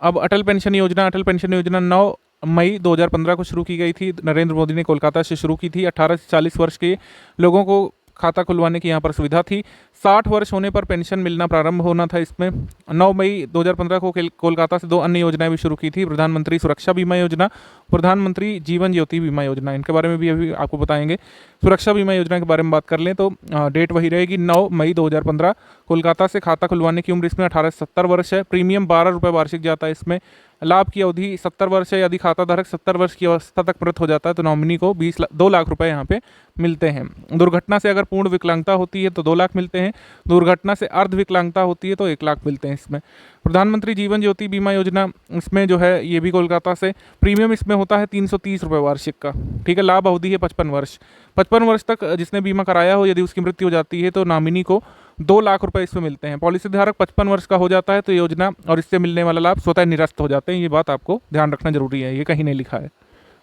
अब अटल पेंशन योजना 9 मई 2015 को शुरू की गई थी। नरेंद्र मोदी ने कोलकाता से शुरू की थी। 18 से 40 वर्ष के लोगों को खाता खुलवाने की यहाँ पर सुविधा थी। 60 वर्ष होने पर पेंशन मिलना प्रारंभ होना था इसमें। 9 मई 2015 को कोलकाता से 2 अन्य योजनाएं भी शुरू की थी, प्रधानमंत्री सुरक्षा बीमा योजना, प्रधानमंत्री जीवन ज्योति बीमा योजना। इनके बारे में भी अभी आपको बताएंगे। सुरक्षा बीमा योजना के बारे में बात कर लें तो डेट वही रहेगी, 9 मई 2015। कोलकाता से खाता खुलवाने की उम्र इसमें 18 से 70 वर्ष है। प्रीमियम 12 रुपये वार्षिक जाता है इसमें। लाभ की अवधि 70 वर्ष है। यदि खाता धारक 70 वर्ष की अवस्था तक मृत हो जाता है तो नॉमिनी को 2 लाख रुपए यहाँ पे मिलते हैं। दुर्घटना से अगर पूर्ण विकलांगता होती है तो 2 लाख मिलते हैं। दुर्घटना से अर्ध विकलांगता होती है तो 1 लाख मिलते हैं इसमें। प्रधानमंत्री जीवन ज्योति बीमा योजना, इसमें जो है ये भी कोलकाता से। प्रीमियम इसमें होता है 330 रुपये वार्षिक का। ठीक है, लाभ अवधि है 55 वर्ष। 55 वर्ष तक जिसने बीमा कराया हो, यदि उसकी मृत्यु हो जाती है तो नॉमिनी को 2 लाख रुपए इसमें मिलते हैं। पॉलिसी धारक 55 वर्ष का हो जाता है तो योजना और इससे मिलने वाला लाभ स्वतः निरस्त हो जाते हैं। ये बात आपको ध्यान रखना जरूरी है, ये कहीं नहीं लिखा है।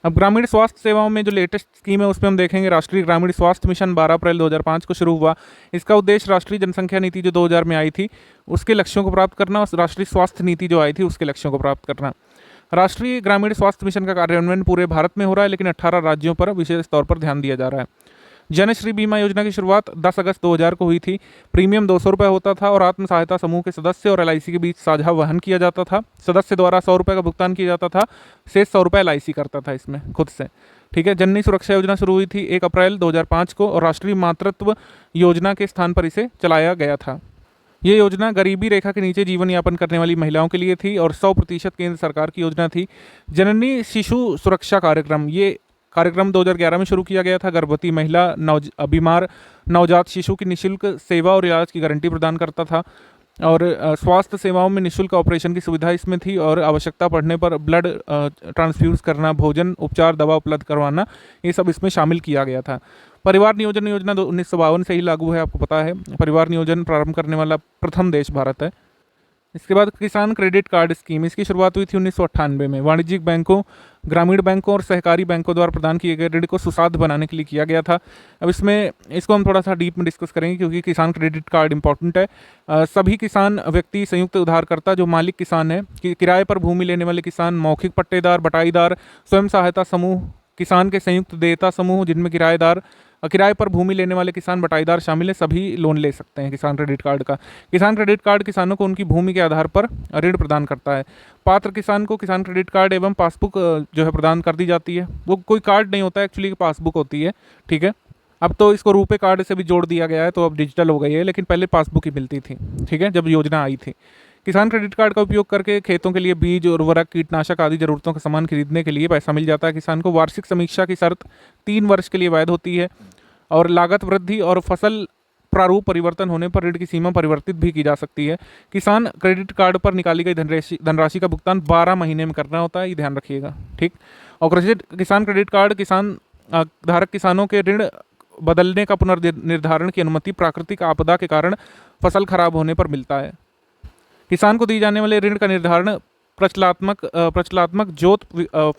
अब ग्रामीण स्वास्थ्य सेवाओं में जो लेटेस्ट स्कीम है उसमें हम देखेंगे राष्ट्रीय ग्रामीण स्वास्थ्य मिशन 12 अप्रैल 2005 को शुरू हुआ। इसका उद्देश्य राष्ट्रीय जनसंख्या नीति जो 2000 में आई थी उसके लक्ष्यों को प्राप्त करना और राष्ट्रीय स्वास्थ्य नीति जो आई थी उसके लक्ष्यों को प्राप्त करना। राष्ट्रीय ग्रामीण स्वास्थ्य मिशन का कार्यान्वयन पूरे भारत में हो रहा है, लेकिन 18 राज्यों पर विशेष तौर पर ध्यान दिया जा रहा है। जनश्री बीमा योजना की शुरुआत 10 अगस्त 2000 को हुई थी। प्रीमियम 200 रुपये होता था और आत्म सहायता समूह के सदस्य और LIC के बीच साझा वहन किया जाता था। सदस्य द्वारा 100 रुपये का भुगतान किया जाता था, शेष 100 रुपये LIC करता था इसमें खुद से। ठीक है, जननी सुरक्षा योजना शुरू हुई थी 1 अप्रैल 2005 को और राष्ट्रीय मातृत्व योजना के स्थान पर इसे चलाया गया था। ये योजना गरीबी रेखा के नीचे जीवन यापन करने वाली महिलाओं के लिए थी और 100% केंद्र सरकार की योजना थी। जननी शिशु सुरक्षा कार्यक्रम, ये कार्यक्रम 2011 में शुरू किया गया था। गर्भवती महिला, बीमार नवजात शिशु की निःशुल्क सेवा और इलाज की गारंटी प्रदान करता था और स्वास्थ्य सेवाओं में निःशुल्क ऑपरेशन की सुविधा इसमें थी और आवश्यकता पड़ने पर ब्लड ट्रांसफ्यूज करना, भोजन, उपचार, दवा उपलब्ध करवाना, ये सब इसमें शामिल किया गया था। परिवार नियोजन योजना 1952 से ही लागू है, आपको पता है। परिवार नियोजन प्रारंभ करने वाला प्रथम देश भारत है। इसके बाद किसान क्रेडिट कार्ड स्कीम, इसकी शुरुआत हुई थी 1998 में। वाणिज्यिक बैंकों, ग्रामीण बैंकों और सहकारी बैंकों द्वारा प्रदान किए गए ऋण को सुसाध्य बनाने के लिए किया गया था। अब इसको हम थोड़ा सा डीप में डिस्कस करेंगे क्योंकि किसान क्रेडिट कार्ड इंपॉर्टेंट है। सभी किसान व्यक्ति, संयुक्त उधारकर्ता जो मालिक किसान है, किराए पर भूमि लेने वाले किसान, मौखिक पट्टेदार, बटाईदार, स्वयं सहायता समूह, किसान के संयुक्त देयता समूह जिनमें किराए पर भूमि लेने वाले किसान, बटाईदार शामिल है, सभी लोन ले सकते हैं किसान क्रेडिट कार्ड का। किसान क्रेडिट कार्ड किसानों को उनकी भूमि के आधार पर ऋण प्रदान करता है। पात्र किसान को किसान क्रेडिट कार्ड एवं पासबुक जो है प्रदान कर दी जाती है। वो कोई कार्ड नहीं होता है, एक्चुअली पासबुक होती है। ठीक है, अब तो इसको रुपे कार्ड से भी जोड़ दिया गया है तो अब डिजिटल हो गई है, लेकिन पहले पासबुक ही मिलती थी। ठीक है, जब योजना आई थी। किसान क्रेडिट कार्ड का उपयोग करके खेतों के लिए बीज, उर्वरक, कीटनाशक आदि जरूरतों का सामान खरीदने के लिए पैसा मिल जाता है किसान को। वार्षिक समीक्षा की शर्त 3 वर्ष के लिए वैध होती है और लागत वृद्धि और फसल प्रारूप परिवर्तन होने पर ऋण की सीमा परिवर्तित भी की जा सकती है। किसान क्रेडिट कार्ड पर निकाली गई धनराशि का भुगतान 12 महीने में करना होता है, ये ध्यान रखिएगा। ठीक, और किसान क्रेडिट कार्ड किसान धारक किसानों के ऋण बदलने का पुनर्निर्धारण की अनुमति प्राकृतिक आपदा के कारण फसल खराब होने पर मिलता है। किसान को दी जाने वाले ऋण का निर्धारण प्रचलात्मक जोत,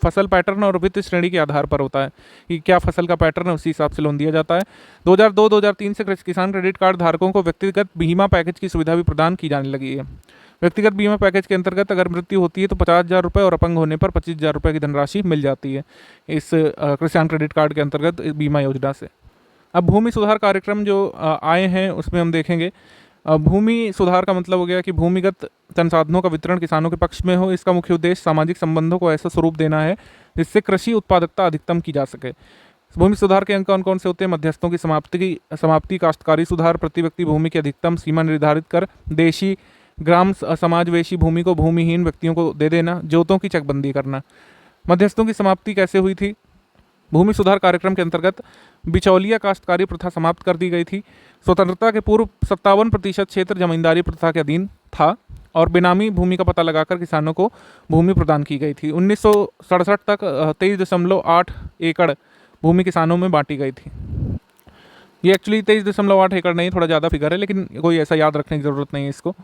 फसल पैटर्न और वित्त श्रेणी के आधार पर होता है कि क्या फसल का पैटर्न है, उसी हिसाब से लोन दिया जाता है। 2002-2003 से किसान क्रेडिट कार्ड धारकों को व्यक्तिगत बीमा पैकेज की सुविधा भी प्रदान की जाने लगी है। व्यक्तिगत बीमा पैकेज के अंतर्गत अगर मृत्यु होती है तो 50,000 रुपये और अपंग होने पर 25,000 रुपये की धनराशि मिल जाती है इस किसान क्रेडिट कार्ड के अंतर्गत बीमा योजना से। अब भूमि सुधार कार्यक्रम जो आए हैं उसमें हम देखेंगे। भूमि सुधार का मतलब हो गया कि भूमिगत संसाधनों का वितरण किसानों के पक्ष में हो। इसका मुख्य उद्देश्य सामाजिक संबंधों को ऐसा स्वरूप देना है जिससे कृषि उत्पादकता अधिकतम की जा सके। भूमि सुधार के अंग कौन कौन से होते हैं? मध्यस्थों की समाप्ति, काश्तकारी सुधार, प्रति व्यक्ति भूमि की अधिकतम सीमा निर्धारित कर, देशी ग्राम समाजवेशी भूमि को भूमिहीन व्यक्तियों को दे देना, जोतों की चकबंदी करना। मध्यस्थों की समाप्ति कैसे हुई थी? भूमि सुधार कार्यक्रम के अंतर्गत बिचौलिया काश्तकारी प्रथा समाप्त कर दी गई थी। स्वतंत्रता के पूर्व 57% क्षेत्र जमींदारी प्रथा के अधीन था और बेनामी भूमि का पता लगाकर किसानों को भूमि प्रदान की गई थी। 1967 तक 23.8 एकड़ भूमि किसानों में बांटी गई थी। ये एक्चुअली 23.8 एकड़ नहीं, थोड़ा ज़्यादा फिगर है, लेकिन कोई ऐसा याद रखने की ज़रूरत नहीं है इसको।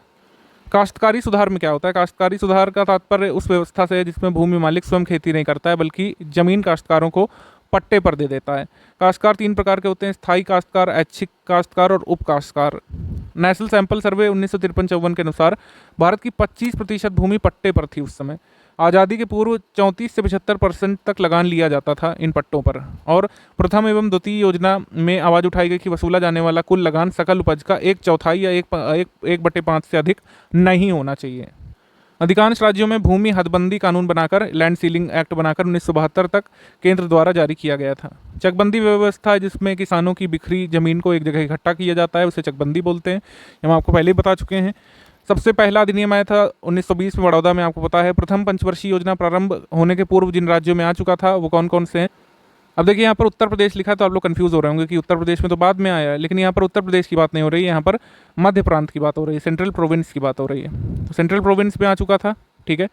काश्तकारी सुधार में क्या होता है? काश्तकारी सुधार का तात्पर्य उस व्यवस्था से है जिसमें भूमि मालिक स्वयं खेती नहीं करता है बल्कि जमीन काश्तकारों को पट्टे पर दे देता है। काश्तकार 3 प्रकार के होते हैं: स्थायी काश्तकार, ऐच्छिक काश्तकार और उप काश्तकार। नेशनल सैंपल सर्वे 1953-54 के अनुसार भारत की 25% भूमि पट्टे पर थी उस समय। आज़ादी के पूर्व 34 से 75% तक लगान लिया जाता था इन पट्टों पर। और प्रथम एवं द्वितीय योजना में आवाज़ उठाई गई कि वसूला जाने वाला कुल लगान सकल उपज का 1/4 या 1/5 से अधिक नहीं होना चाहिए। अधिकांश राज्यों में भूमि हदबंदी कानून बनाकर, लैंड सीलिंग एक्ट बनाकर 1972 तक केंद्र द्वारा जारी किया गया था। चकबंदी व्यवस्था है जिसमें किसानों की बिखरी जमीन को एक जगह इकट्ठा किया जाता है, उसे चकबंदी बोलते हैं। हम आपको पहले ही बता चुके हैं। सबसे पहला अधिनियम आया था 1920 में बड़ौदा में, आपको पता है। प्रथम पंचवर्षीय योजना प्रारंभ होने के पूर्व जिन राज्यों में आ चुका था वो कौन कौन से हैं? अब देखिए यहाँ पर उत्तर प्रदेश लिखा है तो आप लोग कंफ्यूज हो रहे होंगे कि उत्तर प्रदेश में तो बाद में आया है, लेकिन यहाँ पर उत्तर प्रदेश की बात नहीं हो रही है, यहाँ पर मध्य प्रांत की बात हो रही है, सेंट्रल प्रोविंस की बात हो रही है। तो सेंट्रल प्रोविंस में आ चुका था, ठीक है,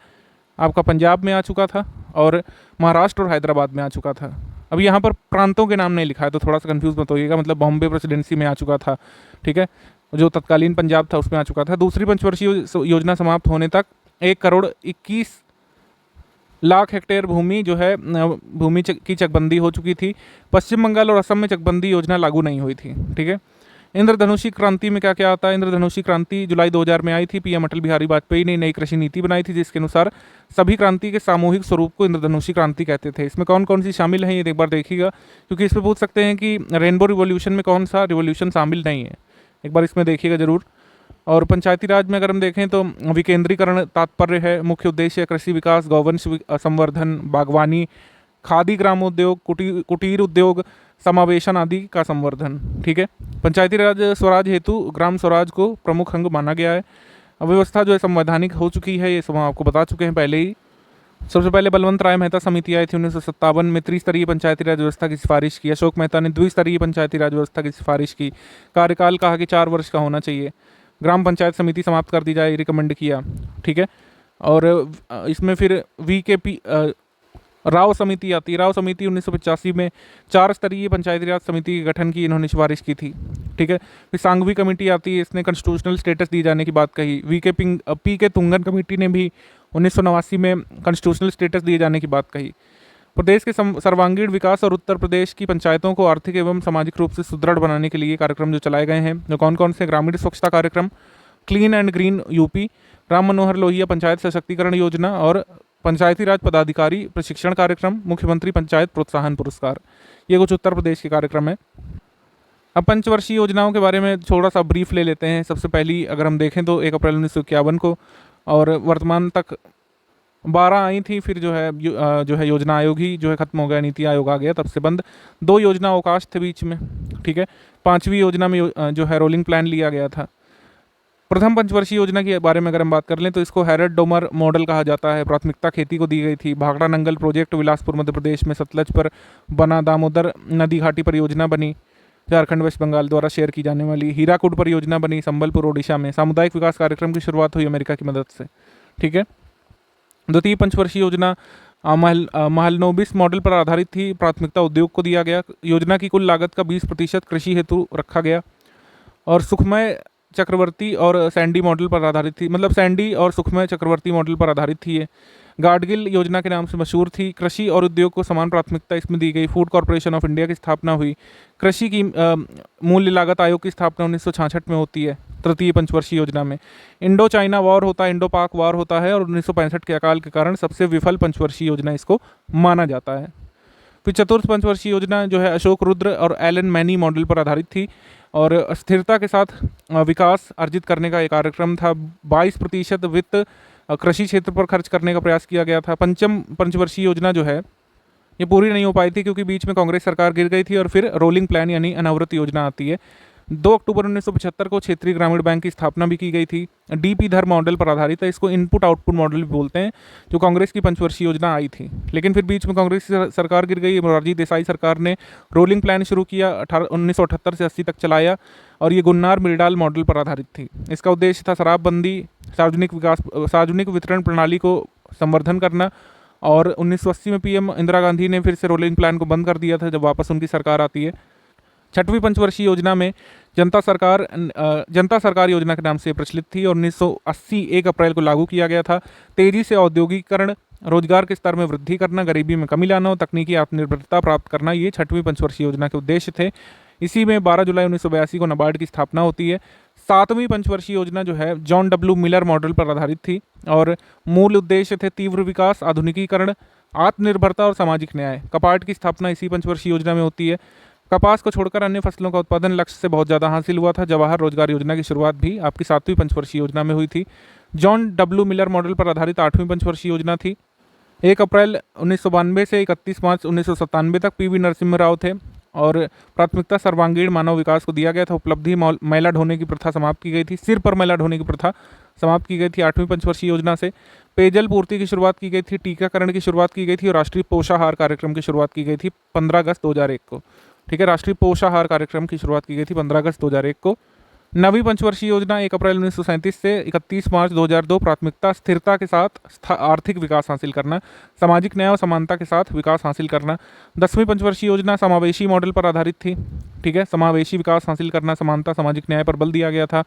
आपका पंजाब में आ चुका था और महाराष्ट्र और हैदराबाद में आ चुका था। अब यहाँ पर प्रांतों के नाम नहीं लिखा है तो थोड़ा सा कंफ्यूज मत होइएगा, मतलब बॉम्बे प्रेसिडेंसी में आ चुका था, ठीक है, जो तत्कालीन पंजाब था उसमें आ चुका था। दूसरी पंचवर्षीय योजना समाप्त होने तक 1,21,00,000 हेक्टेयर भूमि जो है भूमि की चकबंदी हो चुकी थी। पश्चिम बंगाल और असम में चकबंदी योजना लागू नहीं हुई थी, ठीक है। इंद्रधनुषी क्रांति में क्या क्या आता है? इंद्रधनुषी क्रांति जुलाई 2000 में आई थी। पीएम अटल बिहारी वाजपेयी ने नई कृषि नीति बनाई थी जिसके अनुसार सभी क्रांति के सामूहिक स्वरूप को इंद्रधनुषी क्रांति कहते थे। इसमें कौन कौन सी शामिल है ये एक बार देखिएगा, क्योंकि इसमें पूछ सकते हैं कि रेनबो रिवॉल्यूशन में कौन सा रिवॉल्यूशन शामिल नहीं है, एक बार इसमें देखिएगा जरूर। और पंचायती राज में अगर हम देखें तो विकेंद्रीकरण तात्पर्य है। मुख्य उद्देश्य कृषि विकास, गौवंश संवर्धन, बागवानी, खादी ग्रामोद्योग, कुटीर उद्योग, समावेशन आदि का संवर्धन, ठीक है। पंचायती राज स्वराज हेतु ग्राम स्वराज को प्रमुख अंग माना गया है। व्यवस्था जो है संवैधानिक हो चुकी है, ये सब हम आपको बता चुके हैं पहले ही। सबसे पहले बलवंत राय मेहता समिति आई थी 1957 में, त्रिस्तरीय पंचायती राज व्यवस्था की सिफारिश की। अशोक मेहता ने द्विस्तरीय पंचायती राज व्यवस्था की सिफारिश की। कार्यकाल कहा कि 4 वर्ष का होना चाहिए। ग्राम पंचायत समिति समाप्त कर दी जाए, रिकमेंड किया, ठीक है। और इसमें फिर VKP राव समिति आती है। राव समिति 1985 में 4 स्तरीय पंचायती राज समिति के गठन की इन्होंने सिफारिश की थी, ठीक है। फिर सांघवी कमेटी आती है, इसने कॉन्स्टिट्यूशनल स्टेटस दिए जाने की बात कही। PK तुंगन कमेटी ने भी 1989 में कॉन्स्टिट्यूशनल स्टेटस दिए जाने की बात कही। प्रदेश के सर्वांगीण विकास और उत्तर प्रदेश की पंचायतों को आर्थिक एवं सामाजिक रूप से सुदृढ़ बनाने के लिए कार्यक्रम जो चलाए गए हैं, जो कौन कौन से? ग्रामीण स्वच्छता कार्यक्रम, clean and green UP, Ram Manohar Lohia panchayat सशक्तिकरण योजना और पंचायती राज पदाधिकारी प्रशिक्षण कार्यक्रम, मुख्यमंत्री पंचायत प्रोत्साहन पुरस्कार। ये कुछ उत्तर प्रदेश के कार्यक्रम है। अब पंचवर्षीय योजनाओं के बारे में थोड़ा सा ब्रीफ ले लेते हैं। सबसे पहली अगर हम देखें तो 1 अप्रैल 1951 को, और वर्तमान तक 12 आई थी। फिर जो है योजना आयोग ही जो है खत्म हो गया, नीति आयोग आ गया, तब से बंद। 2 योजना अवकाश थे बीच में, ठीक है। 5वीं योजना में जो है रोलिंग प्लान लिया गया था। प्रथम पंचवर्षीय योजना के बारे में अगर हम बात कर लें तो इसको हैरड डोमर मॉडल कहा जाता है। प्राथमिकता खेती को दी गई थी। भाखड़ा नंगल प्रोजेक्ट बिलासपुर मध्य प्रदेश में सतलज पर बना। दामोदर नदी घाटी परियोजना बनी, झारखंड वेस्ट बंगाल द्वारा शेयर की जाने वाली। हीराकुड परियोजना बनी संबलपुर ओडिशा में। सामुदायिक विकास कार्यक्रम की शुरुआत हुई अमेरिका की मदद से, ठीक है। द्वितीय पंचवर्षीय योजना महलनोबिस मॉडल पर आधारित थी। प्राथमिकता उद्योग को दिया गया। योजना की कुल लागत का 20% कृषि हेतु रखा गया। और सुखमय चक्रवर्ती और सैंडी मॉडल पर आधारित थी, मतलब सैंडी और सुखमय चक्रवर्ती मॉडल पर आधारित थी ये। गाडगिल योजना के नाम से मशहूर थी। कृषि और उद्योग को समान प्राथमिकता इसमें दी गई। फूड कॉरपोरेशन ऑफ इंडिया की स्थापना हुई। कृषि की मूल्य लागत आयोग की स्थापना 1966 में होती है, तृतीय पंचवर्षीय योजना में। इंडो चाइना वॉर होता है, इंडो पाक वॉर होता है, और 1965 के अकाल के कारण सबसे विफल पंचवर्षीय योजना इसको माना जाता है। फिर चतुर्थ पंचवर्षीय योजना जो है अशोक रुद्र और एलन मैनी मॉडल पर आधारित थी और स्थिरता के साथ विकास अर्जित करने का एक कार्यक्रम था। 22% वित्त कृषि क्षेत्र पर खर्च करने का प्रयास किया गया था। पंचम पंचवर्षीय योजना जो है ये पूरी नहीं हो पाई थी क्योंकि बीच में कांग्रेस सरकार गिर गई थी और फिर रोलिंग प्लान यानी अनावृत योजना आती है। 2 अक्टूबर 1975 को क्षेत्रीय ग्रामीण बैंक की स्थापना भी की गई थी। डीपी धर मॉडल पर आधारित है, इसको इनपुट आउटपुट मॉडल भी बोलते हैं, जो कांग्रेस की पंचवर्षीय योजना आई थी। लेकिन फिर बीच में कांग्रेस की सरकार गिर गई। मोरारजी देसाई सरकार ने रोलिंग प्लान शुरू किया, 1978 से 80 तक चलाया और ये गुन्नार मिर्डाल मॉडल पर आधारित थी। इसका उद्देश्य था शराबबंदी, सार्वजनिक वितरण प्रणाली को संवर्धन करना। और 1980 में पीएम इंदिरा गांधी ने फिर से रोलिंग प्लान को बंद कर दिया था जब वापस उनकी सरकार आती है। छठवीं पंचवर्षीय योजना में जनता सरकार योजना के नाम से प्रचलित थी और 1980 1 अप्रैल को लागू किया गया था। तेजी से औद्योगिकीकरण, रोजगार के स्तर में वृद्धि करना, गरीबी में कमी लाना और तकनीकी आत्मनिर्भरता प्राप्त करना, ये छठवीं पंचवर्षीय योजना के उद्देश्य थे। इसी में 12 जुलाई 1982 को नाबार्ड की स्थापना होती है। 7वीं पंचवर्षीय योजना जो है जॉन डब्ल्यू मिलर मॉडल पर आधारित थी और मूल उद्देश्य थे तीव्र विकास, आधुनिकीकरण, आत्मनिर्भरता और सामाजिक न्याय। कपाट की स्थापना इसी पंचवर्षीय योजना में होती है। कपास को छोड़कर अन्य फसलों का उत्पादन लक्ष्य से बहुत ज़्यादा हासिल हुआ था। जवाहर रोजगार योजना की शुरुआत भी आपकी 7वीं पंचवर्षीय योजना में हुई थी। जॉन डब्ल्यू मिलर मॉडल पर आधारित 8वीं पंचवर्षीय योजना थी। 1 अप्रैल 1992 से 31 मार्च 1997 तक पीवी नरसिम्हा राव थे और प्राथमिकता सर्वांगीण मानव विकास को दिया गया था। उपलब्धि मैला ढोने की प्रथा समाप्त की गई थी। सिर पर मैला ढोने की प्रथा समाप्त की गई थी 8वीं पंचवर्षीय योजना से। पेयजल पूर्ति की शुरुआत की गई थी, टीकाकरण की शुरुआत की गई थी और राष्ट्रीय पोषाहार कार्यक्रम की शुरुआत की गई थी 15 अगस्त 2001 को। ठीक है, राष्ट्रीय पोषाहार कार्यक्रम की शुरुआत की गई थी 15 अगस्त 2001 को। 9वीं पंचवर्षीय योजना 1 अप्रैल 1937 से 31 मार्च 2002। प्राथमिकता स्थिरता के साथ आर्थिक विकास हासिल करना, सामाजिक न्याय और समानता के साथ विकास हासिल करना। 10वीं पंचवर्षीय योजना समावेशी मॉडल पर आधारित थी। ठीक है, समावेशी विकास हासिल करना, समानता, सामाजिक न्याय पर बल दिया गया था।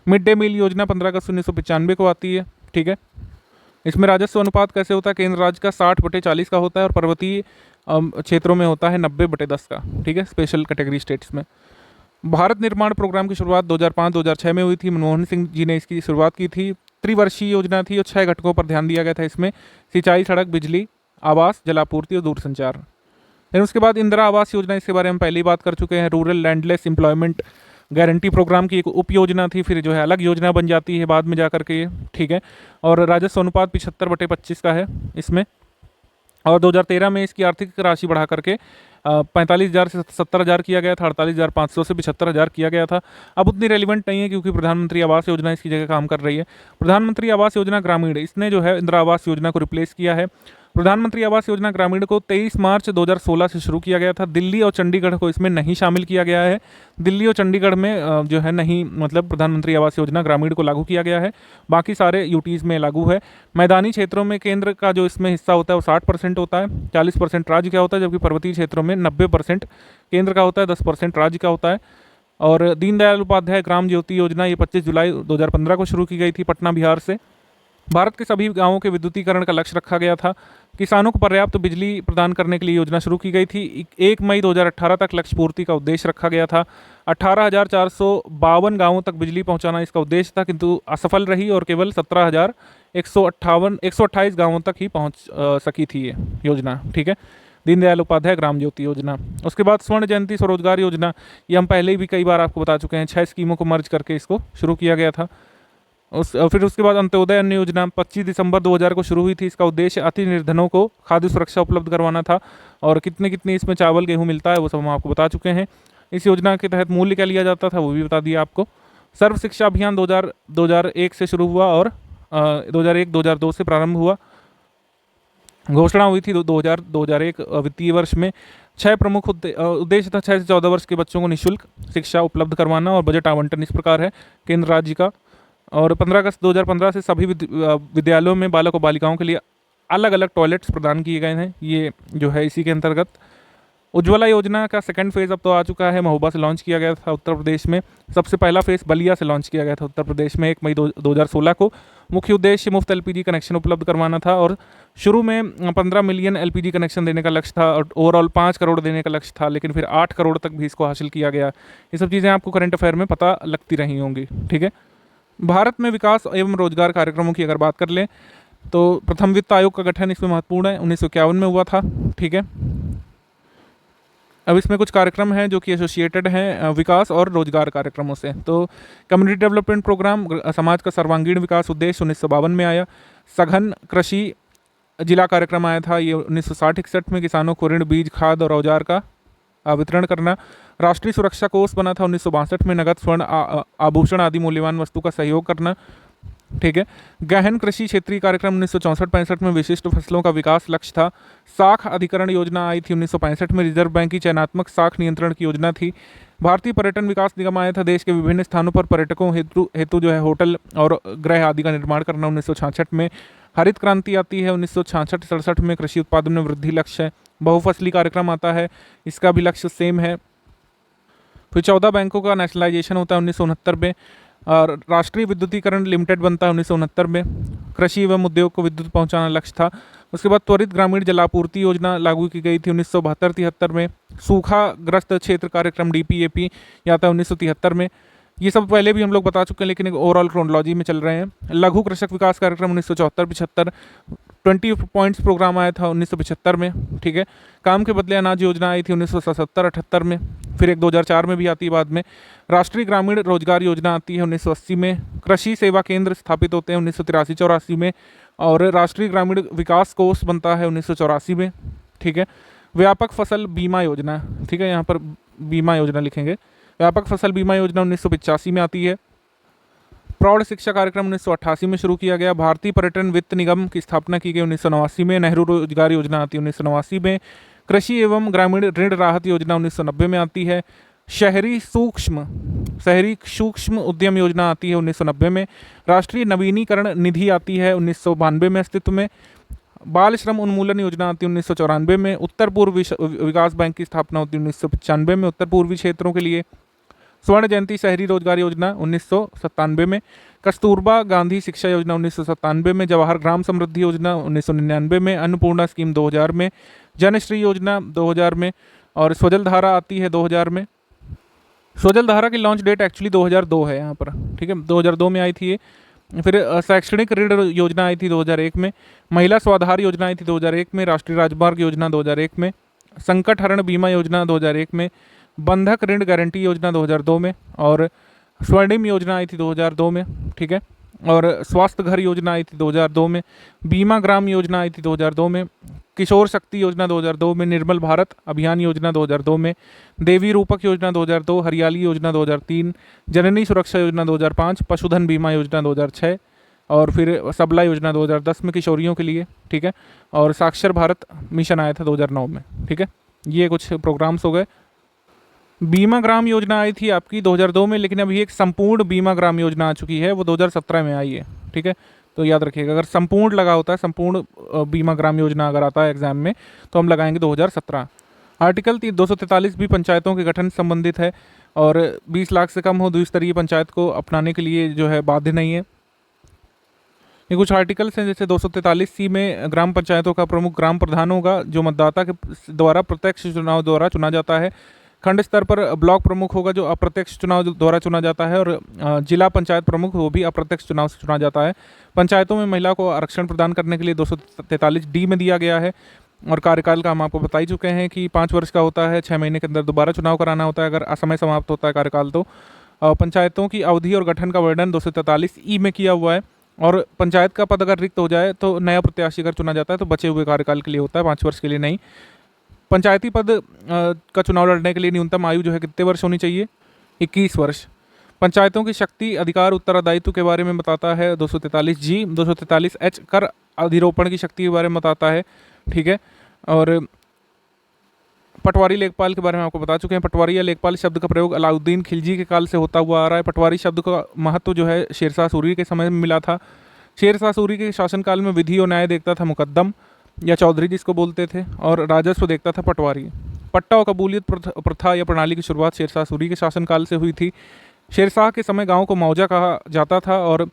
मिड डे मील योजना 15 अगस्त 1995 को आती है। ठीक है, इसमें राजस्व अनुपात कैसे होता है? केंद्र राज्य का 60/40 का होता है और पर्वतीय क्षेत्रों में होता है 90/10 का। ठीक है, स्पेशल कैटेगरी स्टेट्स में। भारत निर्माण प्रोग्राम की शुरुआत 2005-2006 में हुई थी। मनमोहन सिंह जी ने इसकी शुरुआत की थी। त्रिवर्षीय योजना थी और 6 घटकों पर ध्यान दिया गया था इसमें: सिंचाई, सड़क, बिजली, आवास, जलापूर्ति और दूरसंचार। फिर उसके बाद इंदिरा आवास योजना, इसके बारे में पहले ही बात कर चुके हैं। Rural landless employment guarantee programme की एक उप योजना थी, फिर जो है अलग योजना बन जाती है बाद में जा करके ये। ठीक है, और राजस्व अनुपात 75/25 का है इसमें। और 2013 में इसकी आर्थिक राशि बढ़ा करके 45,000 से 70,000 किया गया था। 48,500 से 75,000 किया गया था। अब उतनी रेलिवेंट नहीं है क्योंकि प्रधानमंत्री आवास योजना इसकी जगह काम कर रही है। प्रधानमंत्री आवास योजना ग्रामीण, इसने जो है इंदिरा आवास योजना को रिप्लेस किया है। प्रधानमंत्री आवास योजना ग्रामीण को 23 मार्च 2016 से शुरू किया गया था। दिल्ली और चंडीगढ़ को इसमें नहीं शामिल किया गया है। दिल्ली और चंडीगढ़ में जो है नहीं, मतलब प्रधानमंत्री आवास योजना ग्रामीण को लागू किया गया है, बाकी सारे यूटीज़ में लागू है। मैदानी क्षेत्रों में केंद्र का जो इसमें हिस्सा होता है वो 60% होता है, 40% राज्य का होता है, जबकि पर्वतीय क्षेत्रों में 90% केंद्र का होता है, 10% राज्य का होता है। और दीनदयाल उपाध्याय ग्राम ज्योति योजना, ये 25 जुलाई 2015 को शुरू की गई थी पटना, बिहार से। भारत के सभी गांवों के विद्युतीकरण का लक्ष्य रखा गया था। किसानों को पर्याप्त बिजली प्रदान करने के लिए योजना शुरू की गई थी। 1 मई 2018 तक लक्ष्य पूर्ति का उद्देश्य रखा गया था। 18,452 गांवों तक बिजली पहुंचाना इसका उद्देश्य था, किंतु असफल रही और केवल 17,128 गांवों तक ही पहुंच सकी थी ये योजना। ठीक है, दीनदयाल उपाध्याय ग्राम ज्योति योजना। उसके बाद स्वर्ण जयंती स्वरोजगार योजना, ये हम पहले भी कई बार आपको बता चुके हैं। 6 स्कीमों को मर्ज करके इसको शुरू किया गया था। फिर उसके बाद अंत्योदय अन्न योजना 25 दिसंबर 2000 को शुरू हुई थी। इसका उद्देश्य अति निर्धनों को खाद्य सुरक्षा उपलब्ध करवाना था और कितने इसमें चावल गेहूं मिलता है वो सब हम आपको बता चुके हैं। इस योजना के तहत मूल्य क्या लिया जाता था वो भी बता दिया आपको। सर्व शिक्षा अभियान 2001 से शुरू हुआ और 2001-2002 से प्रारंभ हुआ। घोषणा हुई थी 2001 वित्तीय वर्ष में। 6 प्रमुख उद्देश्य था। 6 से 14 वर्ष के बच्चों को निःशुल्क शिक्षा उपलब्ध करवाना और बजट आवंटन इस प्रकार है केंद्र राज्य का। और 15 अगस्त 2015 से सभी विद्यालयों में बालक और बालिकाओं के लिए अलग अलग टॉयलेट्स प्रदान किए गए हैं। ये जो है इसी के अंतर्गत। उज्ज्वला योजना का सेकंड फेज़ अब तो आ चुका है, महोबा से लॉन्च किया गया था उत्तर प्रदेश में। सबसे पहला फेज़ बलिया से लॉन्च किया गया था उत्तर प्रदेश में 1 मई 2016 को। मुख्य उद्देश्य मुफ्त एलपीजी कनेक्शन उपलब्ध करवाना था और शुरू में 15 मिलियन एलपीजी कनेक्शन देने का लक्ष्य था और ओवरऑल 5 करोड़ देने का लक्ष्य था, लेकिन फिर 8 करोड़ तक भी इसको हासिल किया गया। ये सब चीज़ें आपको करंट अफेयर में पता लगती रही होंगी, ठीक है। भारत में विकास एवं रोजगार कार्यक्रमों की अगर बात कर लें तो प्रथम वित्त आयोग का गठन इसमें महत्वपूर्ण है, 1951 में हुआ था, ठीक है। अब इसमें कुछ कार्यक्रम हैं जो कि एसोसिएटेड हैं विकास और रोजगार कार्यक्रमों से। तो कम्युनिटी डेवलपमेंट प्रोग्राम, समाज का सर्वांगीण विकास उद्देश्य 1952 में आया। सघन कृषि जिला कार्यक्रम आया था, ये 1960-61 में। किसानों को ऋण, बीज, खाद और औजार का वितरण करना। राष्ट्रीय सुरक्षा कोष बना था 1962 में। नगद, स्वर्ण, आभूषण आदि मूल्यवान वस्तु का सहयोग करना, ठीक है। गहन कृषि क्षेत्रीय कार्यक्रम 1964-65 में। विशिष्ट फसलों का विकास लक्ष्य था। साख अधिकरण योजना आई थी 1965 में। रिजर्व बैंक की चयनात्मक साख नियंत्रण की योजना थी। भारतीय पर्यटन विकास निगम आया था, देश के विभिन्न स्थानों पर पर्यटकों हेतु जो है होटल और गृह आदि का निर्माण करना 1966 में। हरित क्रांति आती है 1966-67 में। कृषि उत्पादन में वृद्धि लक्ष्य है। बहुफसली कार्यक्रम आता है, इसका भी लक्ष्य सेम है। फिर 14 बैंकों का नेशनलाइजेशन होता है 1969 में। और राष्ट्रीय विद्युतीकरण लिमिटेड बनता है 1969 में। कृषि एवं उद्योग को विद्युत पहुंचाना लक्ष्य था। उसके बाद त्वरित ग्रामीण जलापूर्ति योजना लागू की गई थी 1972-73 में। सूखाग्रस्त क्षेत्र कार्यक्रम DPAP या था 1973 में। ये सब पहले भी हम लोग बता चुके हैं, लेकिन एक ओवरऑल क्रोनोलॉजी में चल रहे हैं। लघु कृषक विकास कार्यक्रम 1974-75। 20 पॉइंट्स प्रोग्राम आया था 1975 में, ठीक है। काम के बदले अनाज योजना आई थी 1977-78 में। फिर एक 2004 में भी आती है बाद में। राष्ट्रीय ग्रामीण रोजगार योजना आती है 1980 में। कृषि सेवा केंद्र स्थापित होते हैं 1983-84 में। और राष्ट्रीय ग्रामीण विकास कोष बनता है 1984 में, ठीक है। व्यापक फसल बीमा योजना, ठीक है, यहाँ पर बीमा योजना लिखेंगे। व्यापक फसल बीमा योजना 1985 में आती है। प्रौढ़ शिक्षा कार्यक्रम 1988 में शुरू किया गया। भारतीय पर्यटन वित्त निगम की स्थापना की गई 1989 में। नेहरू रोजगार योजना आती है 1989 में। कृषि एवं ग्रामीण ऋण राहत योजना 1990 में आती है। शहरी सूक्ष्म उद्यम योजना आती है 1990 में। राष्ट्रीय नवीनीकरण निधि आती है 1992 में अस्तित्व में। बाल श्रम उन्मूलन योजना आती है 1994 में। उत्तर पूर्व विकास बैंक की स्थापना होती है 1995 में उत्तर पूर्वी क्षेत्रों के लिए। स्वर्ण जयंती शहरी रोजगार योजना 1997 में। कस्तूरबा गांधी शिक्षा योजना 1997 में। जवाहर ग्राम समृद्धि योजना 1999 में। अन्नपूर्णा स्कीम 2000 में। जनश्री योजना 2000 में। और स्वजल धारा आती है 2000 में। स्वजल धारा की लॉन्च डेट एक्चुअली 2002 है यहाँ पर, ठीक है, 2002 में आई थी ये। फिर शैक्षणिक ऋण योजना आई थी 2001 में। महिला स्वाधार योजना आई थी 2001 में। राष्ट्रीय राजमार्ग योजना 2001 में। संकट हरण बीमा योजना 2001 में। बंधक ऋण गारंटी योजना 2002 में। और स्वर्णिम योजना आई थी 2002 में, ठीक है। और स्वास्थ्य घर योजना आई थी 2002 में। बीमा ग्राम योजना आई थी 2002 में। किशोर शक्ति योजना 2002 में। निर्मल भारत अभियान योजना 2002 में। देवी रूपक योजना 2002। हरियाली योजना 2003। जननी सुरक्षा योजना 2005। पशुधन बीमा योजना 2006। और फिर सबला योजना 2010 में किशोरियों के लिए, ठीक है। और साक्षर भारत मिशन आया था 2009 में, ठीक है। ये कुछ प्रोग्राम्स हो गए। बीमा ग्राम योजना आई थी आपकी 2002 में, लेकिन अभी एक संपूर्ण बीमा ग्राम योजना आ चुकी है, वो 2017 में आई है, ठीक है। तो याद रखिएगा, अगर संपूर्ण लगा होता है, संपूर्ण बीमा ग्राम योजना अगर आता है एग्जाम में, तो हम लगाएंगे 2017। आर्टिकल 243 भी पंचायतों के गठन संबंधित है और 20 लाख से कम हो द्विस्तरीय पंचायत को अपनाने के लिए जो है बाध्य नहीं है। ये कुछ आर्टिकल्स हैं, जैसे 243C में ग्राम पंचायतों का प्रमुख ग्राम प्रधान होगा, जो मतदाता के द्वारा प्रत्यक्ष चुनाव द्वारा चुना जाता है। खंड स्तर पर ब्लॉक प्रमुख होगा, जो अप्रत्यक्ष चुनाव द्वारा चुना जाता है। और जिला पंचायत प्रमुख वो भी अप्रत्यक्ष चुनाव से चुना जाता है। पंचायतों में महिला को आरक्षण प्रदान करने के लिए 243D में दिया गया है। और कार्यकाल का हम आपको बता ही चुके हैं कि 5 वर्ष का होता है, 6 महीने के अंदर दोबारा चुनाव कराना होता है अगर असमय समाप्त होता है कार्यकाल तो। पंचायतों की अवधि और गठन का वर्णन 243E में किया हुआ है। और पंचायत का पद अगर रिक्त हो जाए तो नया प्रत्याशी अगर चुना जाता है तो बचे हुए कार्यकाल के लिए होता है, 5 वर्ष के लिए नहीं। पंचायती पद का चुनाव लड़ने के लिए न्यूनतम आयु जो है कितने वर्ष होनी चाहिए? 21 वर्ष। पंचायतों की शक्ति, अधिकार, उत्तरदायित्व के बारे में बताता है 243G। 243H कर अधिरोपण की शक्ति के बारे में बताता है, ठीक है। और पटवारी लेखपाल के बारे में आपको बता चुके हैं। पटवारी या लेखपाल शब्द का प्रयोग अलाउद्दीन खिलजी के काल से होता हुआ आ रहा है। पटवारी शब्द का महत्व जो है शेरशाह सूरी के समय में मिला था। शेरशाह सूरी के शासनकाल में विधि और न्याय देखता था मुकद्दम या चौधरी जिसको बोलते थे, और राजस्व देखता था पटवारी, पट्टा और कबूलियत प्रथा या प्रणाली की शुरुआत शेरशाह सूरी के शासनकाल से हुई थी। शेरशाह के समय गांव को मौजा कहा जाता था और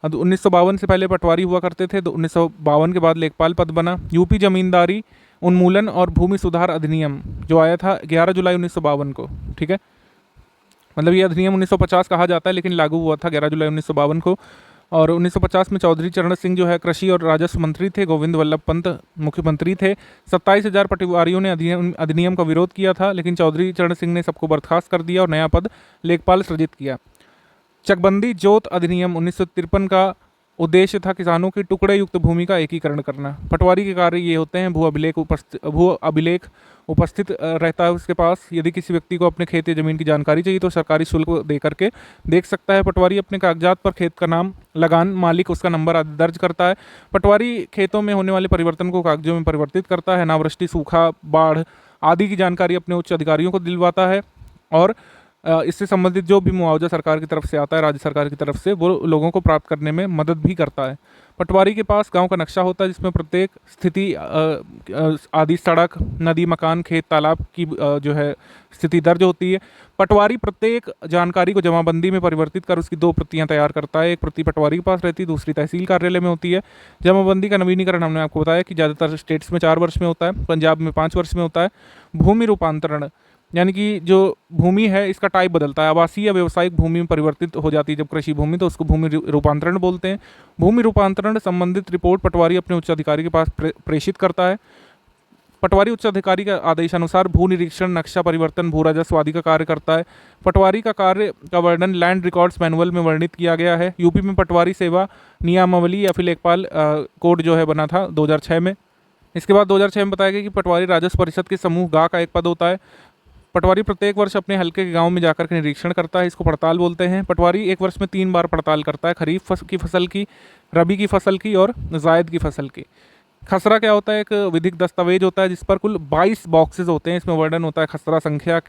1952 से पहले पटवारी हुआ करते थे। तो 1952 के बाद लेखपाल पद बना। यूपी जमींदारी उन्मूलन और भूमि सुधार अधिनियम जो आया था 11 जुलाई 1952 को, ठीक है। मतलब ये अधिनियम 1950 कहा जाता है लेकिन लागू हुआ था 11 जुलाई 1952 को। और 1950 में चौधरी चरण सिंह जो है कृषि और राजस्व मंत्री थे, गोविंद वल्लभ पंत मुख्यमंत्री थे। 27,000 पटवारियों ने अधिनियम का विरोध किया था, लेकिन चौधरी चरण सिंह ने सबको बर्खास्त कर दिया और नया पद लेखपाल सृजित किया। चकबंदी जोत अधिनियम 1953 का उद्देश्य था किसानों की टुकड़े युक्त भूमि का एकीकरण करना। पटवारी के कार्य ये होते हैं, भू अभिलेख उपस्थित रहता है उसके पास। यदि किसी व्यक्ति को अपने खेत या जमीन की जानकारी चाहिए तो सरकारी शुल्क दे करके देख सकता है। पटवारी अपने कागजात पर खेत का नाम, लगान, मालिक, उसका नंबर आदि दर्ज करता है। पटवारी खेतों में होने वाले परिवर्तन को कागजों में परिवर्तित करता है। अनावृष्टि, सूखा, बाढ़ आदि की जानकारी अपने उच्च अधिकारियों को दिलवाता है और इससे संबंधित जो भी मुआवजा सरकार की तरफ से आता है, राज्य सरकार की तरफ से, वो लोगों को प्राप्त करने में मदद भी करता है। पटवारी के पास गांव का नक्शा होता है जिसमें प्रत्येक स्थिति आदि, सड़क, नदी, मकान, खेत, तालाब की जो है स्थिति दर्ज होती है। पटवारी प्रत्येक जानकारी को जमाबंदी में परिवर्तित कर उसकी 2 प्रतियां तैयार करता है। एक प्रति पटवारी के पास रहती है, दूसरी तहसील कार्यालय में होती है। जमाबंदी का नवीनीकरण हमने आपको बताया कि ज़्यादातर स्टेट्स में 4 वर्ष में होता है, पंजाब में 5 वर्ष में होता है। भूमि रूपांतरण यानी कि जो भूमि है इसका टाइप बदलता है। आवासीय या व्यावसायिक भूमि में परिवर्तित हो जाती है जब कृषि भूमि, तो उसको भूमि रूपांतरण बोलते हैं। भूमि रूपांतरण संबंधित रिपोर्ट पटवारी अपने उच्च अधिकारी के पास प्रेषित करता है। पटवारी उच्च अधिकारी के आदेशानुसार भू निरीक्षण, नक्शा परिवर्तन, भू राजस्व आदि का कार्य करता है। पटवारी का कार्य का वर्णन लैंड रिकॉर्ड्स मैनुअल में वर्णित किया गया है। यूपी में पटवारी सेवा नियमावली या फिर लेखपाल कोड जो है बना था 2006 में। इसके बाद 2006 में बताया गया कि पटवारी राजस्व परिषद के समूह गा का एक पद होता है। पटवारी प्रत्येक वर्ष अपने हल्के के गांव में जाकर के निरीक्षण करता है, इसको पड़ताल बोलते हैं। पटवारी एक वर्ष में 3 बार पड़ताल करता है, खरीफ की फसल की, रबी की फसल की और जायद की फसल की। खसरा क्या होता है? एक विधिक दस्तावेज होता है जिस पर कुल 22 बॉक्सेस होते हैं। इसमें वर्णन होता है खसरा संख्या,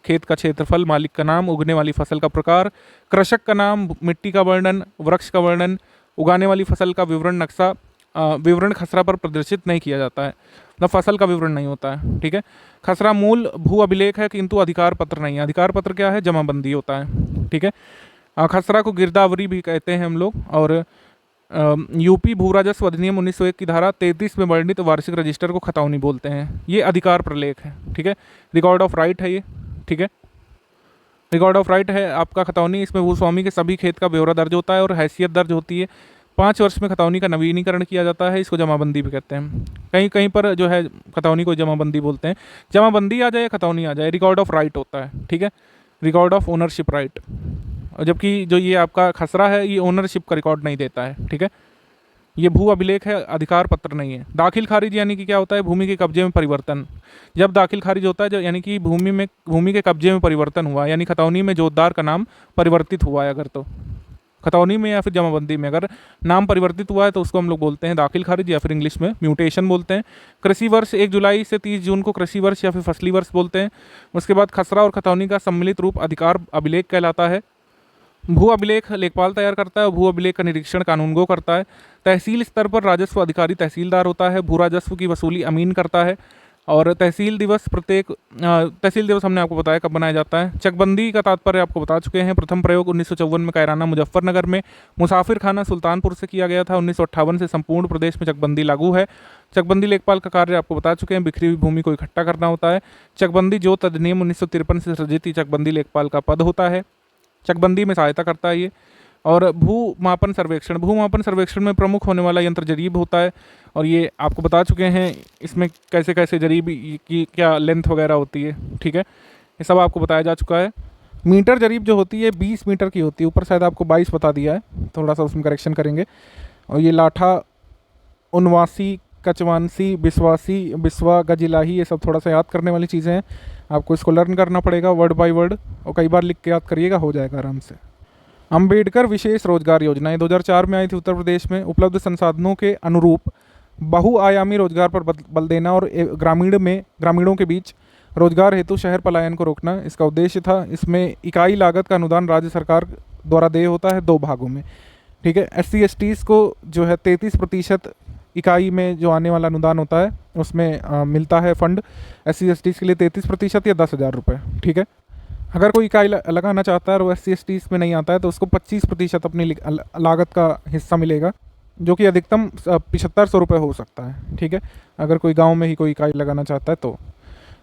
खेत का क्षेत्रफल, मालिक का नाम, उगने वाली फसल का प्रकार, कृषक का नाम, मिट्टी का वर्णन, वृक्ष का वर्णन, उगाने वाली फसल का विवरण। नक्शा विवरण खसरा पर प्रदर्शित नहीं किया जाता है, मतलब फसल का विवरण नहीं होता है, ठीक है। खसरा मूल भू अभिलेख है किंतु अधिकार पत्र नहीं है। अधिकार पत्र क्या है? जमाबंदी होता है, ठीक है। खसरा को गिरदावरी भी कहते हैं हम लोग। और यूपी भू राजस्व अधिनियम 1901 की धारा 33 में वर्णित वार्षिक रजिस्टर को खतौनी बोलते हैं। ये अधिकार प्रलेख है, ठीक है। रिकॉर्ड ऑफ राइट है ये, ठीक है। रिकॉर्ड ऑफ राइट है आपका खतौनी। इसमें भूस्वामी के सभी खेत का ब्यौरा दर्ज होता है और हैसियत दर्ज होती है। 5 वर्ष में खतौनी का नवीनीकरण किया जाता है, इसको जमाबंदी भी कहते हैं। कहीं कहीं पर जो है खतौनी को जमाबंदी बोलते हैं। जमाबंदी आ जाए, खतौनी आ जाए, रिकॉर्ड ऑफ राइट होता है, ठीक है। Record of ownership right. और जबकि जो ये आपका खसरा है ये ओनरशिप का रिकॉर्ड नहीं देता है, ठीक है। ये भू अभिलेख है, अधिकार पत्र नहीं है। दाखिल खारिज यानी कि क्या होता है? भूमि के कब्जे में परिवर्तन। जब दाखिल खारिज होता है जो यानी कि भूमि के कब्जे में परिवर्तन हुआ, यानी खतौनी में जोतदार का नाम परिवर्तित हुआ है अगर, तो खतौनी में या फिर जमाबंदी में अगर नाम परिवर्तित हुआ है तो उसको हम लोग बोलते हैं दाखिल खारिज या फिर इंग्लिश में म्यूटेशन बोलते हैं। कृषि वर्ष 1 जुलाई से 30 जून को कृषि वर्ष या फिर फसली वर्ष बोलते हैं। उसके बाद खसरा और खतौनी का सम्मिलित रूप अधिकार अभिलेख कहलाता है। भू अभिलेख लेखपाल तैयार करता है और भू अभिलेख का निरीक्षण कानूनगो करता है। तहसील स्तर पर राजस्व अधिकारी तहसीलदार होता है। भू राजस्व की वसूली अमीन करता है। और तहसील दिवस हमने आपको बताया कब बनाया जाता है। चकबंदी का तात्पर्य आपको बता चुके हैं। प्रथम प्रयोग 1954 में कैराना मुजफ्फरनगर में, मुसाफिर खाना सुल्तानपुर से किया गया था। 1958 से संपूर्ण प्रदेश में चकबंदी लागू है। चकबंदी लेखपाल का कार्य आपको बता चुके हैं, बिखरी हुई भूमि को इकट्ठा करना होता है। चकबंदी जोत अधिनियम 1953 से सृजित चकबंदी लेखपाल का पद होता है, चकबंदी में सहायता करता है ये। और भूमापन सर्वेक्षण में प्रमुख होने वाला यंत्र जरीब होता है और ये आपको बता चुके हैं इसमें कैसे कैसे जरीब की क्या लेंथ वगैरह होती है, ठीक है। ये सब आपको बताया जा चुका है। मीटर जरीब जो होती है 20 मीटर की होती है, ऊपर शायद आपको 22 बता दिया है, थोड़ा सा उसमें करेक्शन करेंगे। और ये लाठा, उनवासी, कचवानसी, बिस्वासी, बिस्वा, गजिलाही, ये सब थोड़ा सा याद करने वाली चीज़ें हैं। आपको इसको लर्न करना पड़ेगा वर्ड बाय वर्ड और कई बार लिख के याद करिएगा, हो जाएगा आराम से। अंबेडकर विशेष रोजगार योजना 2004 में आई थी उत्तर प्रदेश में। उपलब्ध संसाधनों के अनुरूप बहुआयामी रोजगार पर बल देना और ग्रामीणों के बीच रोजगार हेतु शहर पलायन को रोकना इसका उद्देश्य था। इसमें इकाई लागत का अनुदान राज्य सरकार द्वारा देय होता है 2 भागों में, ठीक है। SC STs को जो है 33% इकाई में जो आने वाला अनुदान होता है उसमें मिलता है फंड SC/ST के लिए 33% या 10,000 रुपये। ठीक है, अगर कोई इकाई लगाना चाहता है और वो SC/ST में नहीं आता है तो उसको 25% अपनी लागत का हिस्सा मिलेगा, जो कि अधिकतम 7500 रुपये हो सकता है। ठीक है, अगर कोई गांव में ही कोई इकाई लगाना चाहता है तो।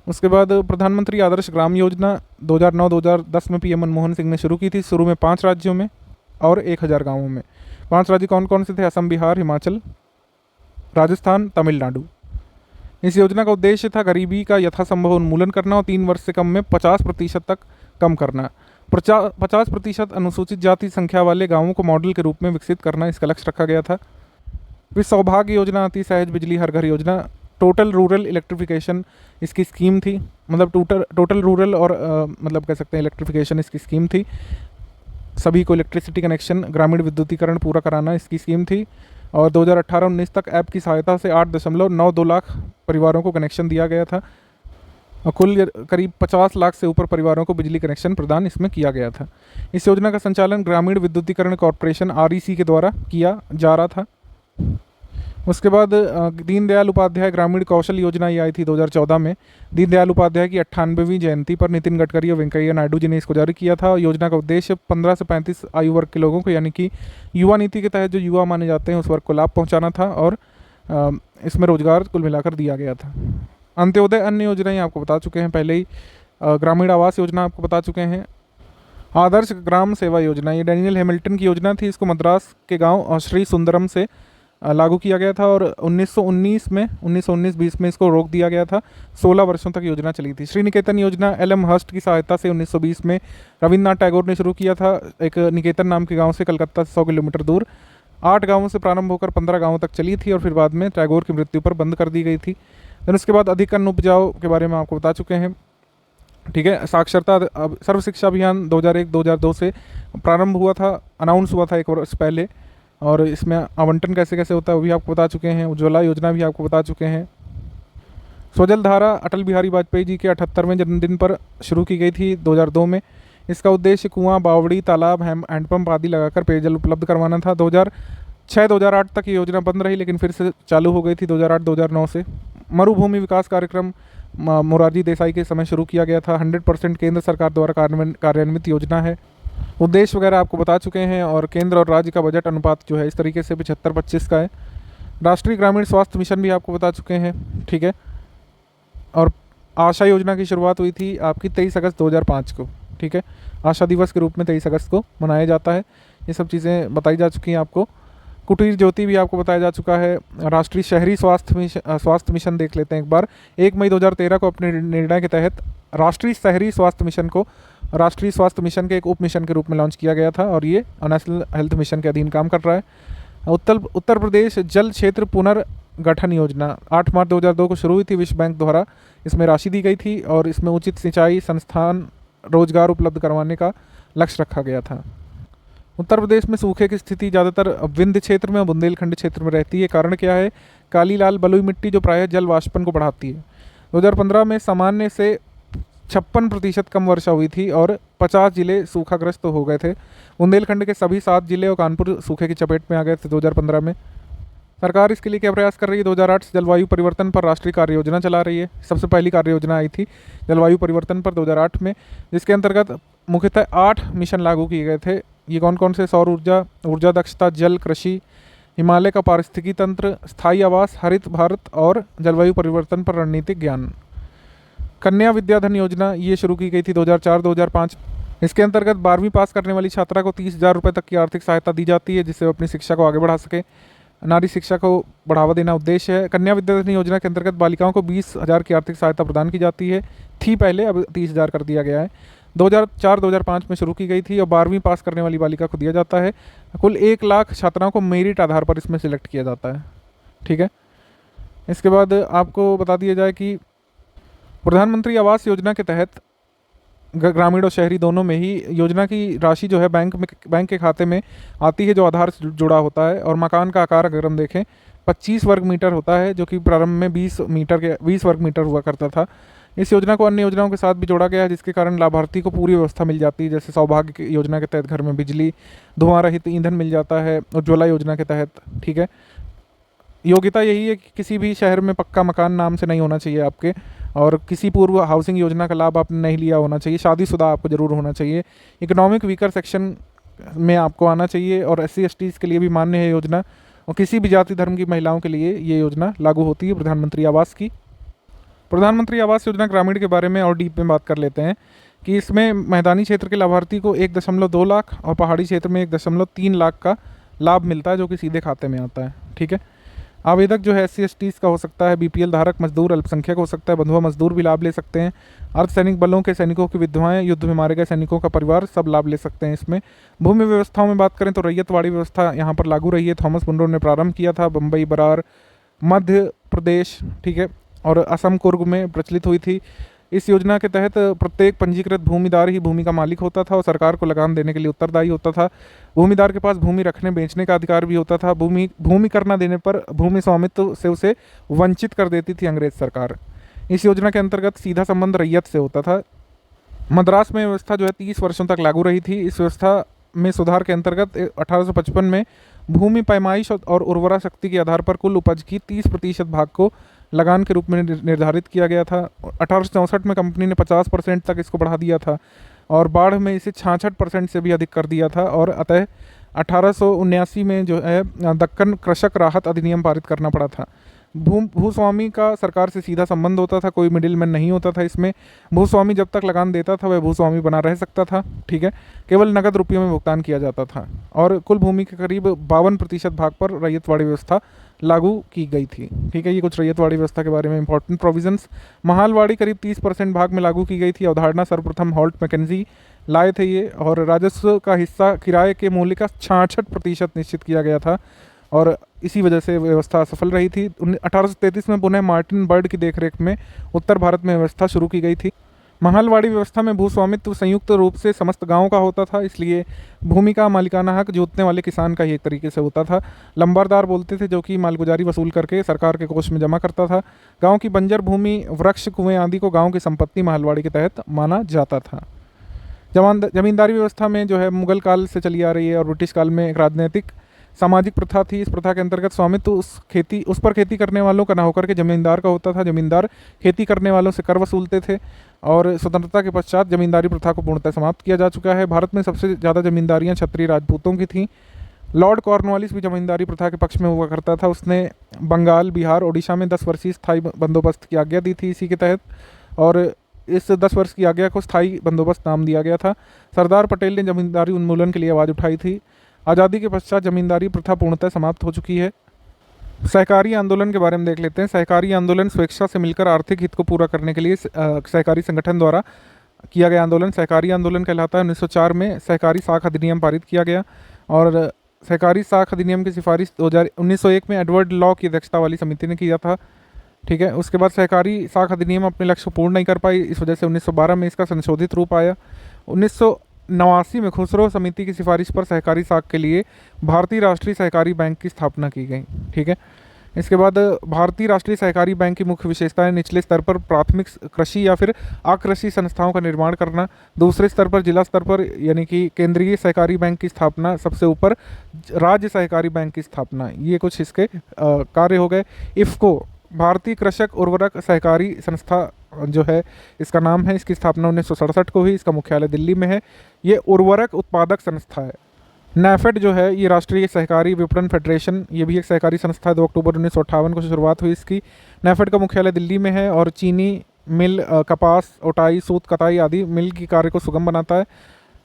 उसके बाद प्रधानमंत्री आदर्श ग्राम योजना 2009-2010 में PM मनमोहन सिंह ने शुरू की थी, शुरू में 5 राज्यों में और 1000 गाँवों में। 5 राज्य कौन कौन से थे? असम, बिहार, हिमाचल, राजस्थान, तमिलनाडु। इस योजना का उद्देश्य था गरीबी का यथासंभव उन्मूलन करना और 3 वर्ष से कम में 50% तक कम करना। 50% अनुसूचित जाति संख्या वाले गांवों को मॉडल के रूप में विकसित करना इसका लक्ष्य रखा गया था। फिर सौभाग्य योजना आती, सहज बिजली हर घर योजना, टोटल रूरल इलेक्ट्रिफिकेशन इसकी स्कीम थी, मतलब टोटल रूरल और मतलब कह सकते हैं इलेक्ट्रिफिकेशन इसकी स्कीम थी। सभी को इलेक्ट्रिसिटी कनेक्शन, ग्रामीण विद्युतीकरण पूरा कराना इसकी स्कीम थी। और 2018-19 तक ऐप की सहायता से 8.92 लाख परिवारों को कनेक्शन दिया गया था और कुल करीब 50 लाख से ऊपर परिवारों को बिजली कनेक्शन प्रदान इसमें किया गया था। इस योजना का संचालन ग्रामीण विद्युतीकरण कॉरपोरेशन REC के द्वारा किया जा रहा था। उसके बाद दीनदयाल उपाध्याय ग्रामीण कौशल योजना ये आई थी 2014 में। दीनदयाल उपाध्याय की 98वीं जयंती पर नितिन गडकरी और वेंकैया नायडू जी ने इसको जारी किया था। योजना का उद्देश्य 15 से 35 आयु वर्ग के लोगों को, यानी कि युवा नीति के तहत जो युवा माने जाते हैं उस वर्ग को लाभ पहुंचाना था और इसमें रोजगार कुल मिलाकर दिया गया था। अंत्योदय अन्य योजनाएं आपको बता चुके हैं पहले ही। ग्रामीण आवास योजना आपको बता चुके हैं। आदर्श ग्राम सेवा योजना ये डैनियल हैमिल्टन की योजना थी। इसको मद्रास के गाँव श्री सुंदरम से लागू किया गया था और 1919-20 में इसको रोक दिया गया था। 16 वर्षों तक योजना चली थी। श्री निकेतन योजना LM हर्स्ट की सहायता से 1920 में रविन्द्रनाथ टैगोर ने शुरू किया था, एक निकेतन नाम के गांव से कलकत्ता से 100 किलोमीटर दूर। 8 गांवों से प्रारंभ होकर 15 गांवों तक चली थी और फिर बाद में टैगोर की मृत्यु पर बंद कर दी गई थी। फिर उसके बाद अधिक अन्न उपजाऊ के बारे में आपको बता चुके हैं। ठीक है, साक्षरता सर्व शिक्षा अभियान 2001-2002 से प्रारंभ हुआ था, अनाउंस हुआ था 1 वर्ष पहले, और इसमें आवंटन कैसे कैसे होता है वो भी आपको बता चुके हैं। उज्ज्वला योजना भी आपको बता चुके हैं। स्वजल धारा अटल बिहारी वाजपेयी जी के 78वें जन्मदिन पर शुरू की गई थी 2002 में। इसका उद्देश्य कुआं, बावड़ी, तालाब, हैंडपंप आदि लगाकर पेयजल उपलब्ध करवाना था। 2006-2008 तक ये योजना बंद रही, लेकिन फिर से चालू हो गई थी 2008-2009 से। मरुभूमि विकास कार्यक्रम मोरारजी देसाई के समय शुरू किया गया था। 100% केंद्र सरकार द्वारा कार्यान्वित योजना है। उद्देश्य वगैरह आपको बता चुके हैं और केंद्र और राज्य का बजट अनुपात जो है इस तरीके से 75-25 का है। राष्ट्रीय ग्रामीण स्वास्थ्य मिशन भी आपको बता चुके हैं। ठीक है, और आशा योजना की शुरुआत हुई थी आपकी 23 अगस्त 2005 को। ठीक है, आशा दिवस के रूप में 23 अगस्त को मनाया जाता है। ये सब चीज़ें बताई जा चुकी हैं आपको। कुटीर ज्योति भी आपको बताया जा चुका है। राष्ट्रीय शहरी स्वास्थ्य मिशन देख लेते हैं एक बार। 1 मई 2013 को अपने निर्णय के तहत राष्ट्रीय शहरी स्वास्थ्य मिशन को राष्ट्रीय स्वास्थ्य मिशन के एक उप मिशन के रूप में लॉन्च किया गया था और ये नेशनल हेल्थ मिशन के अधीन काम कर रहा है। उत्तर प्रदेश जल क्षेत्र पुनर्गठन योजना 8 मार्च 2002 को शुरू हुई थी विश्व बैंक द्वारा। इसमें राशि दी गई थी और इसमें उचित सिंचाई संस्थान, रोजगार उपलब्ध करवाने का लक्ष्य रखा गया था। उत्तर प्रदेश में सूखे की स्थिति ज़्यादातर विंध्य क्षेत्र में और बुंदेलखंड क्षेत्र में रहती है। कारण क्या है? काली लाल बलुई मिट्टी जो प्रायः जल वाष्पन को बढ़ाती है। 2015 में सामान्य से 56% कम वर्षा हुई थी और 50 जिले सूखाग्रस्त हो गए थे। बुंदेलखंड के सभी 7 जिले और कानपुर सूखे की चपेट में आ गए थे 2015 में। सरकार इसके लिए क्या प्रयास कर रही है? 2008 से जलवायु परिवर्तन पर राष्ट्रीय कार्य योजना चला रही है। सबसे पहली कार्य योजना आई थी जलवायु परिवर्तन पर 2008 में, जिसके अंतर्गत मुख्यतः 8 मिशन लागू किए गए थे। ये कौन कौन से? सौर ऊर्जा, ऊर्जा दक्षता, जल, कृषि, हिमालय का पारिस्थितिकी तंत्र, स्थायी आवास, हरित भारत और जलवायु परिवर्तन पर रणनीतिक ज्ञान। कन्या विद्याधन योजना ये शुरू की गई थी 2004-2005। इसके अंतर्गत 12वीं पास करने वाली छात्रा को 30,000 रुपये तक की आर्थिक सहायता दी जाती है, जिससे वो अपनी शिक्षा को आगे बढ़ा सके। नारी शिक्षा को बढ़ावा देना उद्देश्य है। कन्या विद्याधन योजना के अंतर्गत बालिकाओं को 20,000 की आर्थिक सहायता प्रदान की जाती है। थी पहले, अब 30,000 कर दिया गया है। 2004-2005 में शुरू की गई थी और 12वीं पास करने वाली बालिका को दिया जाता है। कुल 1 लाख छात्राओं को मेरिट आधार पर इसमें सिलेक्ट किया जाता है। ठीक है, इसके बाद आपको बता दिया जाए कि प्रधानमंत्री आवास योजना के तहत ग्रामीण और शहरी दोनों में ही योजना की राशि जो है बैंक के खाते में आती है, जो आधार से जुड़ा होता है। और मकान का आकार अगर हम देखें 25 वर्ग मीटर होता है, जो कि प्रारंभ में 20 वर्ग मीटर हुआ करता था। इस योजना को अन्य योजनाओं के साथ भी जोड़ा गया है, जिसके कारण लाभार्थी को पूरी व्यवस्था मिल जाती है। जैसे सौभाग्य योजना के तहत घर में बिजली, धुआं रहित ईंधन मिल जाता है, उज्ज्वला योजना के तहत। ठीक है, योग्यता यही है कि किसी भी शहर में पक्का मकान नाम से नहीं होना चाहिए आपके, और किसी पूर्व हाउसिंग योजना का लाभ आपने नहीं लिया होना चाहिए, शादीशुदा आपको ज़रूर होना चाहिए, इकोनॉमिक वीकर सेक्शन में आपको आना चाहिए, और SC STs के लिए भी मान्य है योजना, और किसी भी जाति धर्म की महिलाओं के लिए ये योजना लागू होती है प्रधानमंत्री आवास की। प्रधानमंत्री आवास योजना ग्रामीण के बारे में और डीप में बात कर लेते हैं कि इसमें मैदानी क्षेत्र के लाभार्थी को 1.2 लाख और पहाड़ी क्षेत्र में 1.3 लाख का लाभ मिलता है, जो कि सीधे खाते में आता है। ठीक है। आवेदक जो है SC STs का हो सकता है, BPL धारक, मजदूर, अल्पसंख्यक हो सकता है, बंधुआ मजदूर भी लाभ ले सकते हैं, अर्धसैनिक बलों के सैनिकों की विधवाएं, युद्ध में मारे गए सैनिकों का परिवार, सब लाभ ले सकते हैं इसमें। भूमि व्यवस्थाओं में बात करें तो रैयतवाड़ी व्यवस्था यहाँ पर लागू रही है, थॉमस मुनरो ने प्रारंभ किया था, बम्बई, बरार, मध्य प्रदेश, ठीक है, और असम कुर्ग में प्रचलित हुई थी। इस योजना के तहत प्रत्येक पंजीकृत भूमिदार ही भूमि का मालिक होता था और सरकार को लगान देने के लिए उत्तरदायी होता था। भूमिदार के पास भूमि रखने बेचने का अधिकार भी होता था। भूमि कर न देने पर भूमि स्वामित्व से उसे वंचित कर देती थी अंग्रेज सरकार। इस योजना के अंतर्गत सीधा संबंध रैयत से होता था। मद्रास में व्यवस्था जो है 30 वर्षों तक लागू रही थी। इस व्यवस्था में सुधार के अंतर्गत 1855 में भूमि पैमाइश और उर्वरा शक्ति के आधार पर कुल उपज की 30% भाग को लगान के रूप में निर्धारित किया गया था। 1864 में कंपनी ने 50% तक इसको बढ़ा दिया था और बाढ़ में इसे 66% से भी अधिक कर दिया था, और अतः 1879 में जो है दक्कन कृषक राहत अधिनियम पारित करना पड़ा था। भूस्वामी का सरकार से सीधा संबंध होता था, कोई मिडिलमैन नहीं होता था इसमें। भूस्वामी जब तक लगान देता था वह भूस्वामी बना रह सकता था। ठीक है। केवल नगद रुपयों में भुगतान किया जाता था और कुल भूमि के करीब 52% भाग पर रैयतवाड़ी व्यवस्था लागू की गई थी। ठीक है। ये कुछ रैयतवाड़ी व्यवस्था के बारे में इंपॉर्टेंट प्रोविजंस। महालवाड़ी करीब 30% भाग में लागू की गई थी। अवधारणा सर्वप्रथम हॉल्ट मैकेंजी लाए थे ये, और राजस्व का हिस्सा किराए के मूल्य का 66% निश्चित किया गया था और इसी वजह से व्यवस्था सफल रही थी। 1833 में पुनः मार्टिन बर्ड की देखरेख में उत्तर भारत में व्यवस्था शुरू की गई थी। महालवाड़ी व्यवस्था में भूस्वामित्व संयुक्त रूप से समस्त गांवों का होता था, इसलिए भूमि का मालिकाना हक जोतने वाले किसान का ही एक तरीके से होता था। लंबरदार बोलते थे, जो कि मालगुजारी वसूल करके सरकार के कोष में जमा करता था। गांव की बंजर भूमि, वृक्ष, कुएं आदि को गांव की संपत्ति महालवाड़ी के तहत माना जाता था। जमींदारी व्यवस्था में जो है मुगल काल से चली आ रही है और ब्रिटिश काल में एक राजनीतिक सामाजिक प्रथा थी। इस प्रथा के अंतर्गत स्वामित्व उस पर खेती करने वालों का न होकर के जमींदार का होता था। जमींदार खेती करने वालों से कर वसूलते थे और स्वतंत्रता के पश्चात जमींदारी प्रथा को पूर्णतः समाप्त किया जा चुका है। भारत में सबसे ज़्यादा जमींदारियां क्षत्रिय राजपूतों की थीं। लॉर्ड कॉर्नवालिस भी जमींदारी प्रथा के पक्ष में हुआ करता था। उसने बंगाल, बिहार, ओडिशा में 10 वर्षीय स्थायी बंदोबस्त की आज्ञा दी थी इसी के तहत, और इस 10 वर्ष की आज्ञा को स्थायी बंदोबस्त नाम दिया गया था। सरदार पटेल ने जमींदारी उन्मूलन के लिए आवाज़ उठाई थी। आज़ादी के पश्चात जमींदारी प्रथा पूर्णतः समाप्त हो चुकी है। सहकारी आंदोलन के बारे में देख लेते हैं। सहकारी आंदोलन स्वेच्छा से मिलकर आर्थिक हित को पूरा करने के लिए सहकारी संगठन द्वारा किया गया आंदोलन सहकारी आंदोलन कहलाता है। 1904 में सहकारी साख अधिनियम पारित किया गया और सहकारी साख अधिनियम की सिफारिश 1901 में एडवर्ड लॉ की अध्यक्षता वाली समिति ने किया था। ठीक है। उसके बाद सहकारी साख अधिनियम अपने लक्ष्य को पूर्ण नहीं कर पाई, इस वजह से 1912 में इसका संशोधित रूप आया। 1989 में खुसरो समिति की सिफारिश पर सहकारी साख के लिए भारतीय राष्ट्रीय सहकारी बैंक की स्थापना की गई। ठीक है। इसके बाद भारतीय राष्ट्रीय सहकारी बैंक की मुख्य विशेषताएं निचले स्तर पर प्राथमिक कृषि या फिर अकृषि संस्थाओं का निर्माण करना, दूसरे स्तर पर जिला स्तर पर यानी कि केंद्रीय सहकारी बैंक की स्थापना, सबसे ऊपर राज्य सहकारी बैंक की स्थापना, ये कुछ इसके कार्य हो गए। इफ़को भारतीय कृषक उर्वरक सहकारी संस्था जो है इसका नाम है, इसकी स्थापना 1967 को हुई। इसका मुख्यालय दिल्ली में है। ये उर्वरक उत्पादक संस्था है। नैफेड जो है ये राष्ट्रीय सहकारी विपणन फेडरेशन, ये भी एक सहकारी संस्था है। 2 अक्टूबर 1958 को शुरुआत हुई इसकी। नैफेड का मुख्यालय दिल्ली में है और चीनी मिल, कपास, ओटाई, सूत कताई आदि मिल की कार्य को सुगम बनाता है।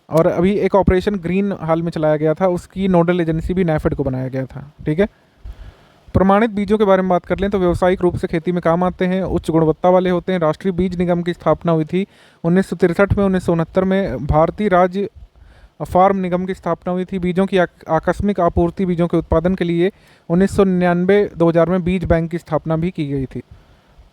और अभी एक ऑपरेशन ग्रीन हाल में चलाया गया था, उसकी नोडल एजेंसी भी नैफेड को बनाया गया था। ठीक है। प्रमाणित बीजों के बारे में बात कर लें तो व्यावसायिक रूप से खेती में काम आते हैं, उच्च गुणवत्ता वाले होते हैं। राष्ट्रीय बीज निगम की स्थापना हुई थी 1963 में। 1969 में भारतीय राज्य फार्म निगम की स्थापना हुई थी। बीजों की आकस्मिक आपूर्ति, बीजों के उत्पादन के लिए 1999-2000 में बीज बैंक की स्थापना भी की गई थी।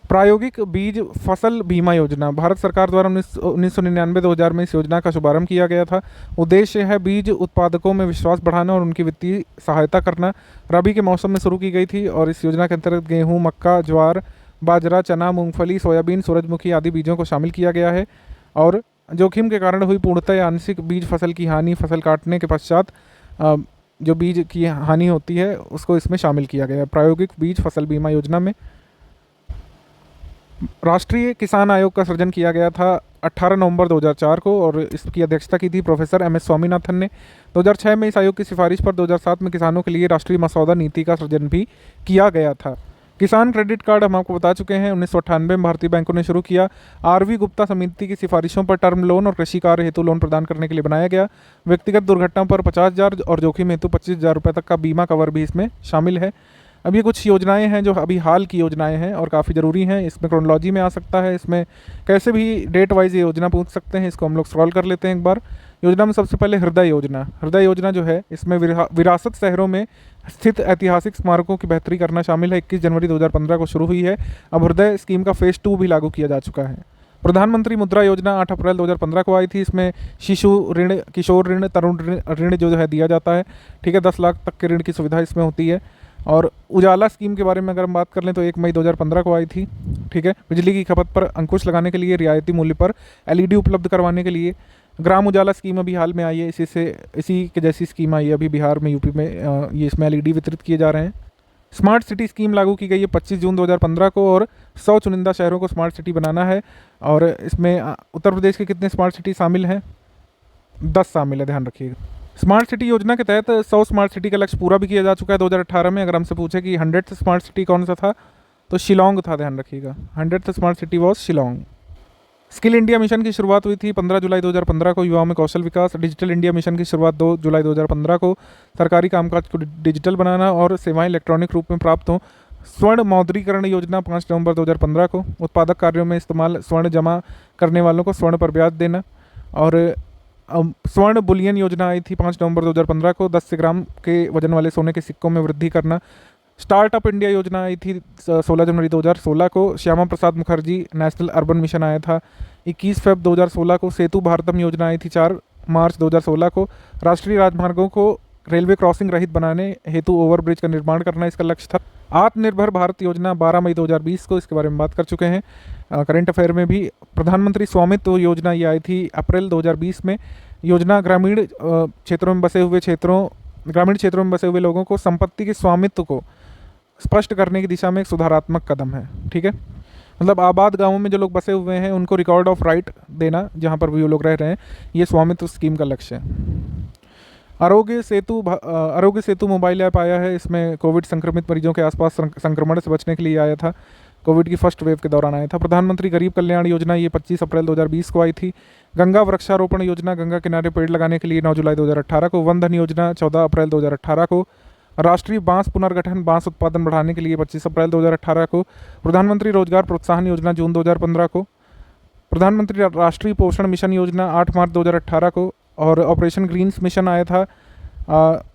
प्रायोगिक बीज फसल बीमा योजना भारत सरकार द्वारा 1999-2000 में इस योजना का शुभारंभ किया गया था। उद्देश्य है बीज उत्पादकों में विश्वास बढ़ाना और उनकी वित्तीय सहायता करना। रबी के मौसम में शुरू की गई थी और इस योजना के अंतर्गत गेहूं, मक्का, ज्वार, बाजरा, चना, मूंगफली, सोयाबीन, सूरजमुखी आदि बीजों को शामिल किया गया है। और जोखिम के कारण हुई पूर्णतः आंशिक बीज फसल की हानि फसल काटने के पश्चात जो बीज की हानि होती है उसको इसमें शामिल किया गया है प्रायोगिक बीज फसल बीमा योजना में। राष्ट्रीय किसान आयोग का सृजन किया गया था 18 नवंबर 2004 को और इसकी अध्यक्षता की थी प्रोफेसर एम एस स्वामीनाथन ने। 2006 में इस आयोग की सिफारिश पर 2007 में किसानों के लिए राष्ट्रीय मसौदा नीति का सृजन भी किया गया था। किसान क्रेडिट कार्ड हम आपको बता चुके हैं 1998 में भारतीय बैंकों ने शुरू किया। आरवी गुप्ता समिति की सिफारिशों पर टर्म लोन और कृषि कार्य हेतु लोन प्रदान करने के लिए बनाया गया। व्यक्तिगत दुर्घटना पर 50,000 और जोखिम हेतु 25,000 रुपये तक का बीमा कवर भी इसमें शामिल है। अब ये कुछ योजनाएं हैं जो अभी हाल की योजनाएं हैं और काफ़ी ज़रूरी हैं। इसमें क्रोनोलॉजी में आ सकता है, इसमें कैसे भी डेट वाइज ये योजना पूछ सकते हैं। इसको हम लोग स्क्रॉल कर लेते हैं एक बार। योजना में सबसे पहले हृदय योजना जो है इसमें विरासत शहरों में स्थित ऐतिहासिक स्मारकों की बेहतरी करना शामिल है। 21 जनवरी 2015 को शुरू हुई है। अब हृदय स्कीम का फेज़ 2 भी लागू किया जा चुका है। प्रधानमंत्री मुद्रा योजना 8 अप्रैल 2015 को आई थी। इसमें शिशु ऋण, किशोर ऋण, तरुण ऋण जो है दिया जाता है। ठीक है, 10 लाख तक के ऋण की सुविधा इसमें होती है। और उजाला स्कीम के बारे में अगर हम बात कर लें तो 1 मई 2015 को आई थी। ठीक है, बिजली की खपत पर अंकुश लगाने के लिए, रियायती मूल्य पर एलईडी उपलब्ध करवाने के लिए। ग्राम उजाला स्कीम अभी हाल में आई है, इसी के जैसी स्कीम आई है अभी बिहार में, यूपी में। ये इसमें एलईडी वितरित किए जा रहे हैं। स्मार्ट सिटी स्कीम लागू की गई है 25 जून 2015 को और 100 चुनिंदा शहरों को स्मार्ट सिटी बनाना है। और इसमें उत्तर प्रदेश के कितने स्मार्ट सिटी शामिल हैं? 10 शामिल है, ध्यान रखिएगा। स्मार्ट सिटी योजना के तहत 100 स्मार्ट सिटी का लक्ष्य पूरा भी किया जा चुका है 2018 में। अगर हमसे पूछे कि 100th स्मार्ट सिटी कौन सा था तो शिलोंग था, ध्यान रखिएगा। 100th smart city was Shillong. Skill India mission की शुरुआत हुई थी 15 जुलाई 2015 को, युवाओं में कौशल विकास। डिजिटल इंडिया मिशन की शुरुआत 2 जुलाई 2015 को, सरकारी कामकाज को डिजिटल बनाना और सेवाएं इलेक्ट्रॉनिक रूप में प्राप्त हों। स्वर्ण मौद्रीकरण योजना 5 नवंबर 2015 को, उत्पादक कार्यों में इस्तेमाल स्वर्ण जमा करने वालों को स्वर्ण पर ब्याज देना। और स्वर्ण बुलियन योजना आई थी 5 नवंबर 2015 को, 10 ग्राम के वजन वाले सोने के सिक्कों में वृद्धि करना। स्टार्टअप इंडिया योजना आई थी 16 जनवरी 2016 को। Shyama Prasad Mukherjee national urban mission आया था 21 फरवरी 2016 को। सेतु भारतम योजना आई थी 4 मार्च 2016 को। राष्ट्रीय राजमार्गों को रेलवे क्रॉसिंग रहित बनाने हेतु ओवरब्रिज का निर्माण करना इसका लक्ष्य था। आत्मनिर्भर भारत योजना 12 मई 2020 को, इसके बारे में बात कर चुके हैं करंट अफेयर में भी। प्रधानमंत्री स्वामित्व योजना ये आई थी अप्रैल 2020 में। योजना ग्रामीण क्षेत्रों में बसे हुए लोगों को संपत्ति के स्वामित्व को स्पष्ट करने की दिशा में एक सुधारात्मक कदम है। ठीक है, मतलब आबाद गांवों में जो लोग बसे हुए हैं उनको रिकॉर्ड ऑफ राइट देना जहां पर भी वो लोग रह रहे हैं, ये स्वामित्व स्कीम का लक्ष्य है। आरोग्य सेतु मोबाइल ऐप आया है। इसमें कोविड संक्रमित मरीजों के आसपास संक्रमण से बचने के लिए आया था। कोविड की फर्स्ट वेव के दौरान आया था। प्रधानमंत्री गरीब कल्याण योजना ये 25 अप्रैल 2020 को आई थी। गंगा वृक्षारोपण योजना, गंगा किनारे पेड़ लगाने के लिए 9 जुलाई 2018 को। वन धन योजना 14 अप्रैल 2018 को। राष्ट्रीय बांस पुनर्गठन, बांस उत्पादन बढ़ाने के लिए 25 अप्रैल 2018 को। प्रधानमंत्री रोजगार प्रोत्साहन योजना जून 2015 को। प्रधानमंत्री राष्ट्रीय पोषण मिशन योजना 8 मार्च 2018 को। और ऑपरेशन ग्रीन्स मिशन आया था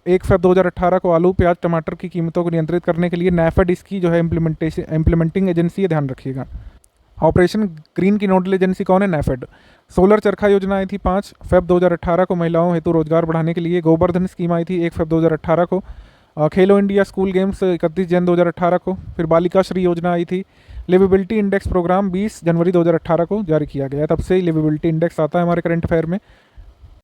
1 फरवरी 2018 को। आलू, प्याज, टमाटर की कीमतों को नियंत्रित करने के लिए नैफेड इसकी जो है इम्प्लीमेंटिंग एजेंसी है, ध्यान रखिएगा। ऑपरेशन ग्रीन की नोडल एजेंसी कौन है? नैफेड। सोलर चरखा योजना आई थी 5 फरवरी 2018 को, महिलाओं हेतु रोजगार बढ़ाने के लिए। गोवर्धन स्कीम आई थी 1 फरवरी 2018 को। खेलो इंडिया स्कूल गेम्स 31 जनवरी 2018 को। फिर बालिका श्री योजना आई थी। लिवेबिलिटी इंडेक्स प्रोग्राम 20 जनवरी 2018 को जारी किया गया। तब से लिवेबिलिटी इंडेक्स आता है हमारे करंट अफेयर में।